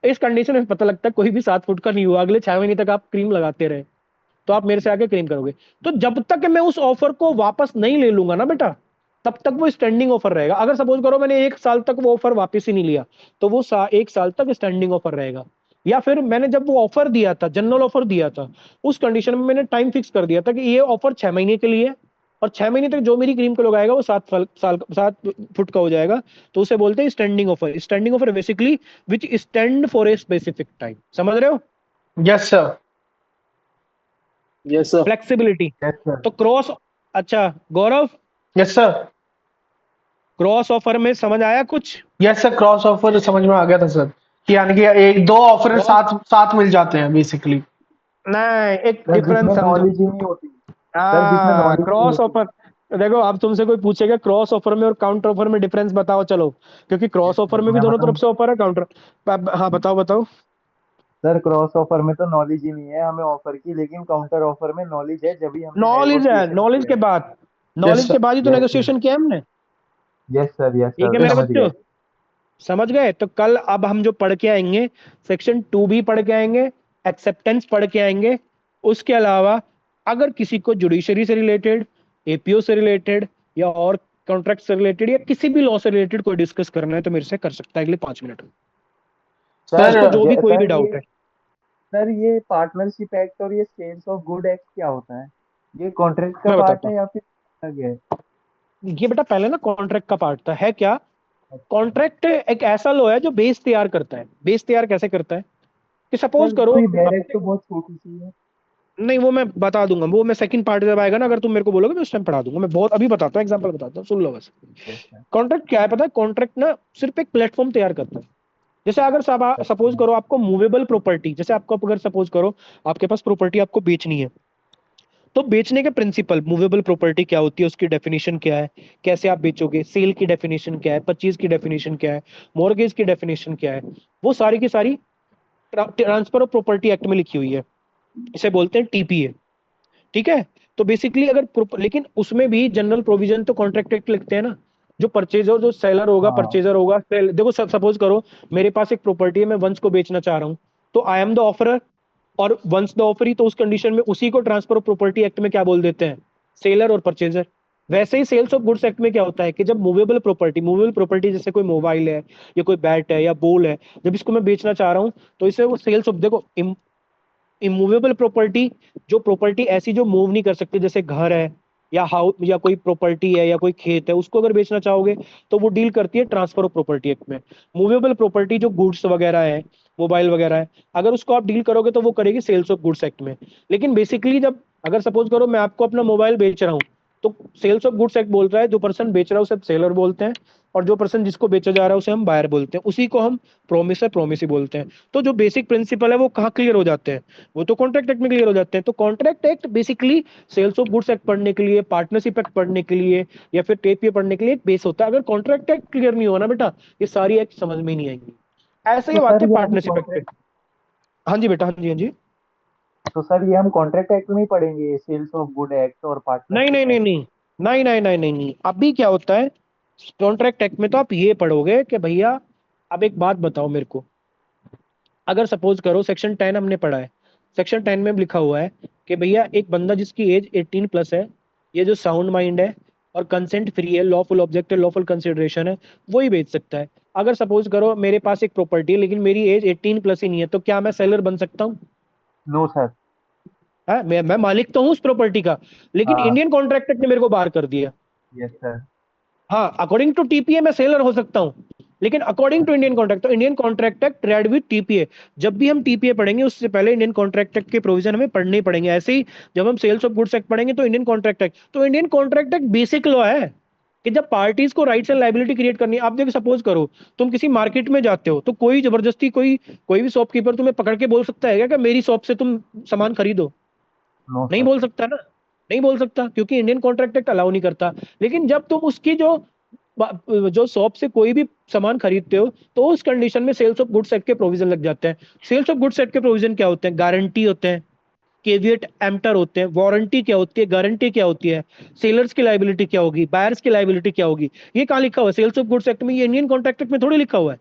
इस कंडीशन में पता लगता है कोई भी 7 फुट का नहीं हुआ, अगले 6 महीने तक आप क्रीम लगाते रहे तो आप मेरे से आके क्लेम करोगे। तो जब तक मैं उस ऑफर को वापस नहीं ले लूंगा ना बेटा, तब तक वो स्टैंडिंग ऑफर रहेगा। अगर सपोज करो मैंने 1 साल तक वो ऑफर वापस ही नहीं लिया, तो वो 1 साल तक स्टैंडिंग ऑफर रहेगा। या फिर मैंने जब वो ऑफर दिया था, जनरल ऑफर दिया था, उस कंडीशन में मैंने टाइम फिक्स कर दिया था कि ये ऑफर 6 महीने के लिए है, और 6 महीने तक जो मेरी क्रीम को लगाएगा वो 7 फुट का हो जाएगा। तो उसे बोलते हैं standing offer. Standing offer basically which stand for a specific time, समझ रहे हो? Yes sir. Yes sir. Flexibility. Yes sir. तो क्रॉस, अच्छा गौरव, यस सर। क्रॉस ऑफर में समझ आया कुछ? यस सर, क्रॉस ऑफर समझ में आ गया था सर, कि यानी कि एक दो ऑफर क्रॉस, साथ साथ मिल जाते हैं बेसिकली। नहीं एक सर डिफरेंस जिसमें समझो। नॉलेज ही नहीं होती। सर जिसमें हाँ नॉलेज नहीं क्रॉस होती। ऑफर, देखो अब तुमसे कोई पूछेगा क्रॉस ऑफर में और काउंटर ऑफर में डिफरेंस बताओ, चलो, क्योंकि क्रॉस ऑफर में भी मैं दोनों तरफ बताऊं? से ऑफर है, काउंटर, हाँ बताओ बताओ। सर क्रॉस ऑफर में तो नॉलेज ही नहीं है हमें ऑफर की, लेकिन काउंटर ऑफर में नॉलेज है, जब भी हमने नॉलेज है, नेगोशिएशन नॉलेज किया के है। बाद, यस नॉलेज के सर। बाद ही तो यस सर। नेगोशिएशन किया हमने। यस ठीक है सर मेरे यस। समझ बच्चों, गए। समझ गए? तो कल अब हम जो पढ़ के आएंगे, सेक्शन 2 भी पढ़ के आएंगे, एक्सेप्टेंस पढ़ के आएंगे। उसके अलावा अगर किसी को जुडिशरी से रिलेटेड, एपीओ से रिलेटेड, या और कॉन्ट्रैक्ट से रिलेटेड, या किसी भी लॉ से रिलेटेड कोई डिस्कस करना है तो मेरे से कर सकता है अगले 5 मिनट में, सर जिसको जो भी कोई भी सर डाउट ये है। सर ये पार्टनरशिप एक्ट और ये सेल्स ऑफ गुड एक्ट क्या होता है? ये कॉन्ट्रैक्ट का मैं पार्ट बताता है या फिर अलग है? हूँ, ये बेटा पहले ना कॉन्ट्रैक्ट का पार्ट था, है क्या? कॉन्ट्रैक्ट एक ऐसा लॉ है जो बेस तैयार करता है। बेस तैयार कैसे करता है? कि सपोज सर करो तो ये डायरेक्ट तो बहुत छोटी सी है। नहीं वो मैं बता दूंगा, वो मैं सेकंड पार्ट जब आएगा ना, अगर तुम मेरे को बोलोगे मैं उस टाइम पढ़ा दूंगा। मैं बहुत अभी बताता हूँ, एग्जांपल बताता हूँ, सुन लो बस। Yes sir. कॉन्ट्रैक्ट क्या है पता है? कॉन्ट्रैक्ट ना सिर्फ एक प्लेटफॉर्म तैयार करता है। जैसे अगर सपोज अच्छा। करो आपको मूवेबल प्रॉपर्टी, जैसे आपको अगर सपोज करो आपके पास प्रॉपर्टी आपको बेचनी है, तो बेचने के प्रिंसिपल, मूवेबल प्रॉपर्टी क्या होती है, उसकी डेफिनेशन क्या है, कैसे आप बेचोगे, सेल की डेफिनेशन क्या है, परचेज की डेफिनेशन क्या है, मॉर्गेज की डेफिनेशन क्या है, वो सारी की सारी ट्रांसफर ऑफ प्रॉपर्टी एक्ट में लिखी हुई है। इसे बोलते हैं टीपीए। ठीक है? तो बेसिकली लेकिन उसमें भी जनरल प्रोविजन तो कॉन्ट्रैक्ट एक्ट लिखते हैं ना। जो परचेजर, जो सेलर होगा, हाँ। परचेजर होगा, देखो सपोज करो मेरे पास एक प्रॉपर्टी है, मैं वंश को बेचना चाह रहा हूँ, तो आई एम द ऑफरर और वंस द ऑफरी, तो उस कंडीशन में उसी को ट्रांसफर ऑफ प्रॉपर्टी एक्ट में क्या बोल देते हैं? सेलर और परचेजर। वैसे ही सेल्स ऑफ गुड्स एक्ट में क्या होता है कि जब मूवेबल प्रॉपर्टी जैसे कोई मोबाइल है या कोई बैट है या बॉल है, जब इसको मैं बेचना चाह रहा हूँ, तो इसे वो सेल्स ऑफ, देखो इमूवेबल प्रॉपर्टी, जो प्रॉपर्टी ऐसी जो मूव नहीं कर सकती, जैसे घर है या हाउस या कोई प्रॉपर्टी है या कोई खेत है, उसको अगर बेचना चाहोगे तो वो डील करती है ट्रांसफर ऑफ प्रॉपर्टी एक्ट में। मूवेबल प्रॉपर्टी जो गुड्स वगैरह है, मोबाइल वगैरह है, अगर उसको आप डील करोगे तो वो करेगी सेल्स ऑफ गुड्स एक्ट में। लेकिन बेसिकली जब अगर सपोज करो मैं आपको अपना मोबाइल बेच रहा हूँ, तो सेल्स ऑफ गुड्स एक्ट बोल रहा है जो पर्सन बेच रहा है उसे सेलर बोलते हैं, और जो पर्सन जिसको बेचा जा रहा है उसे हम बायर बोलते हैं, उसी को हम प्रोमिसी बोलते हैं। तो जो बेसिक प्रिंसिपल है वो कहाँ क्लियर हो जाते हैं? वो तो कॉन्ट्रैक्ट एक्ट में क्लियर हो जाते हैं। तो contract act basically sales of goods act पढ़ने के लिए, पार्टनरशिप एक्ट पढ़ने के लिए या फिर टेपीए पढ़ने के लिए एक बेस होता है। अगर कॉन्ट्रैक्ट एक्ट क्लियर नहीं होगा ना बेटा, ये सारी एक्ट समझ में ही नहीं आएंगी। ऐसे ही तो बात सर है ये हम पार्टनरशिप एक्ट पे। कॉन्ट्रैक्ट हाँ जी बेटा, हाँ जी, हाँ जी। तो सर ये हम कॉन्ट्रैक्ट एक्ट में ही पढ़ेंगे, सेल्स ऑफ गुड एक्ट और नहीं नहीं पार्टनरशिप नहीं एक्ट। नहीं नहीं नहीं नहीं नहीं नहीं, अभी क्या होता है कॉन्ट्रैक्ट एक्ट में, तो आप ये पढ़ोगे कि भैया, अब एक बात बताओ मेरे को, अगर सपोज करो सेक्शन 10 हमने पढ़ा है, सेक्शन 10 में लिखा हुआ है कि भैया एक बंदा जिसकी एज 18 प्लस है, ये जो साउंड माइंड है और कंसेंट फ्री है, लॉफुल ऑब्जेक्ट है, लॉफुल कंसिडरेशन है, वो ही बेच सकता है। अगर सपोज करो मेरे पास एक प्रॉपर्टी है लेकिन मेरी एज 18 प्लस ही नहीं है, तो क्या मैं सेलर बन सकता हूँ? No sir. है, मैं मालिक तो हूँ उस प्रॉपर्टी का, लेकिन हाँ। इंडियन कॉन्ट्रैक्ट ने मेरे को बाहर कर दिया। Yes sir. हाँ, अकॉर्डिंग टू टीपीए मैं सेलर हो सकता हूँ, लेकिन अकॉर्डिंग टू इंडियन कॉन्ट्रैक्ट, तो Indian contract act read with TPA. जब भी हम टीपीए पढ़ेंगे उससे पहले इंडियन कॉन्ट्रैक्ट एक्ट के प्रोविजन हमें पढ़ने ही पड़ेंगे। ऐसे ही जब हम सेल्स ऑफ गुड्स एक्ट पढ़ेंगे तो इंडियन कॉन्ट्रैक्ट एक्ट, तो Indian contract act basic law है कि जब पार्टीज को राइट्स एंड लायबिलिटी क्रिएट करनी है। आप देखो सपोज करो तुम किसी मार्केट में जाते हो, तो कोई जबरदस्ती कोई भी शॉपकीपर तुम्हें पकड़ के बोल सकता है क्या कि मेरी शॉप से तुम सामान खरीदो? नो नहीं सर। बोल सकता ना, नहीं बोल सकता, क्योंकि इंडियन कॉन्ट्रैक्ट एक्ट अलाउ नहीं करता। लेकिन जब तुम उसकी जो शॉप से कोई भी सामान खरीदते हो, तो उस कंडीशन में सेल्स ऑफ गुड्स एक्ट के प्रोविजन लग जाते हैं। सेल्स ऑफ गुड्स एक्ट के प्रोविजन क्या होते हैं? गारंटी होते हैं, केवियट एम्प्टर होते हैं, वारंटी क्या होती है, गारंटी क्या होती है, सेलर्स की लाइबिलिटी क्या होगी, बायर्स की लाइबिलिटी क्या होगी, ये कहाँ लिखा हुआ है? सेल्स ऑफ गुड्स एक्ट में। ये इंडियन कॉन्ट्रैक्ट एक्ट में थोड़ी लिखा हुआ है।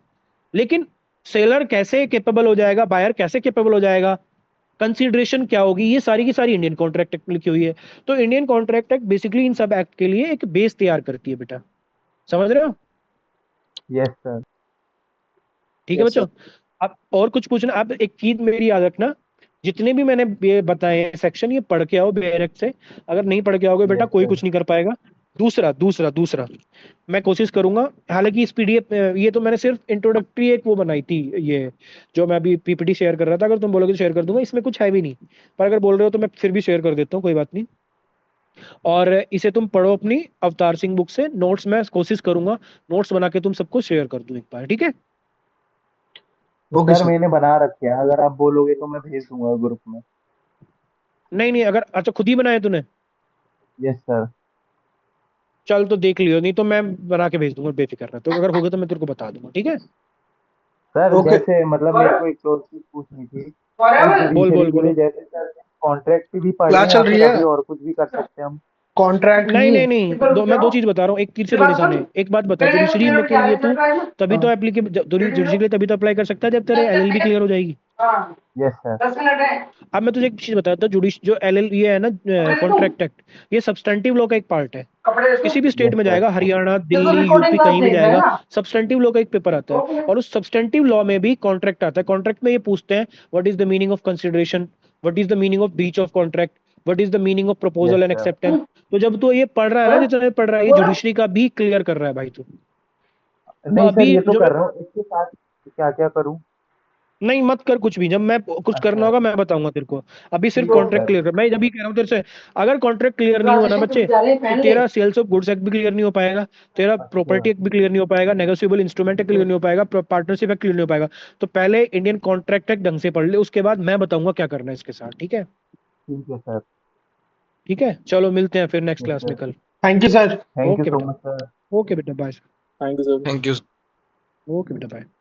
लेकिन सेलर कैसे केपेबल हो जाएगा, बायर कैसे केपेबल हो जाएगा, कंसीडरेशन क्या होगी, ये सारी की सारी इंडियन कॉन्ट्रैक्ट एक्ट में लिखी हुई है। तो इंडियन कॉन्ट्रैक्ट एक्ट बेसिकली इन सब एक्ट के लिए एक बेस तैयार करती है बेटा। समझ रहे हो? Yes sir. ठीक है यस बच्चों। सर। अब और कुछ पूछना? अब एक चीज मेरी याद रखना, जितने भी मैंने ये बताए हैं सेक्शन, ये पढ़ के आओ डायरेक्ट से। अगर नहीं पढ़ के आओगे बेटा यस कोई सर। कुछ नहीं कर पाएगा। दूसरा दूसरा दूसरा मैं कोशिश करूंगा, हालांकि इस पीडीएफ, ये तो मैंने सिर्फ इंट्रोडक्टरी एक वो बनाई थी, ये जो मैं अभी पीपीटी शेयर कर रहा था, अगर तुम बोलोगे तो शेयर कर दूंगा, इसमें कुछ है भी नहीं। पर अगर बोल रहे हो तो मैं फिर भी शेयर कर देता हूँ, कोई बात नहीं। और इसे तुम पढ़ो अपनी अवतार सिंह बुक से, नोट्स मैं कोशिश करूंगा नोट्स बना के तुम सबको शेयर कर दूं एक बार, ठीक है? तो ओके सर सर। मैंने बना रखे हैं, अगर आप बोलोगे तो मैं भेज दूंगा ग्रुप में। नहीं नहीं, अगर अच्छा खुद ही बनाए तूने, यस सर। चल तो देख लियो, नहीं तो मैं बना के भेज दूंगा, बेफिक्र रह। तो अगर होगा तो मैं तेरे को बता दूंगा, ठीक है? Sir okay. जैसे मतलब मेरे को एक और चीज पूछनी थी, सर बोल जुडिशरी बोल के लिए बोलो। जैसे सर कॉन्ट्रैक्ट भी पढ़ क्लास लें या चल रही फिर है। अभी और कुछ भी कर सकते हैं हम? कॉन्ट्रैक्ट नहीं नहीं। नहीं नहीं, मैं दो चीज बता रहा हूँ, एक तीर से दो निशाने हैं। एक बात बता, जुडिशरी में के लिए तू तभी तो हाँ। जुडिशरी के लिए तभी तो अप्लाई कर सकता है जब तेरे एलएलबी क्लियर हो जाएगी। Yes sir. अब मैं तुझे एक चीज बताता हूँ, जुडिश जो एलएल ये है ना, कॉन्ट्रैक्ट एक्ट, ये सब्सटेंटिव लॉ का एक पार्ट है। किसी भी स्टेट यस में सर। जाएगा, हरियाणा, दिल्ली, यूपी, कहीं भी जाएगा, सब्सटेंटिव लॉ का एक पेपर आता है, और उस सब्सटेंटिव लॉ में भी कॉन्ट्रैक्ट आता है। कॉन्ट्रैक्ट में ये पूछते हैं what is the meaning of consideration, what is the meaning of breach of contract, what is the meaning of yes proposal and sir. Acceptance. तो जब तू ये पढ़ रहा है ना, जितना पढ़ रहा है, ये जुडिशरी का भी क्लियर कर रहा है भाई तू। तो नहीं सर अभी ये तो जो मैं कर रहा हूँ, इसके साथ क्या क्या करूँ? नहीं मत कर कुछ भी, जब मैं कुछ अच्छा करना होगा मैं बताऊंगा तेरे को। अभी सिर्फ ठीक है कॉन्ट्रैक्ट सर। क्लियर कर, मैं जब भी कह रहा हूँ तेरे से, अगर कॉन्ट्रैक्ट क्लियर नहीं हुआ ना बच्चे, तो तेरा सेल्स ऑफ गुड्स एक्ट भी क्लियर नहीं हो पाएगा, तेरा अच्छा प्रॉपर्टी एक्ट भी क्लियर नहीं हो पाएगा, नेगोशिएबल इंस्ट्रूमेंट एक्ट क्लियर नहीं हो पाएगा, पार्टनरशिप एक्ट क्लियर नहीं हो पाएगा। तो पहले इंडियन कॉन्ट्रैक्ट एक्ट ढंग से पढ़ ले, उसके बाद मैं बताऊंगा क्या करना है इसके साथ, ठीक है? ठीक है सर। ठीक है, चलो मिलते हैं फिर नेक्स्ट यस क्लास में सर। कल। Thank you sir. Thank you okay so बेटा, मच सर। ओके बेटा bye. Thank you sir. Thank you. Okay बेटा बाय।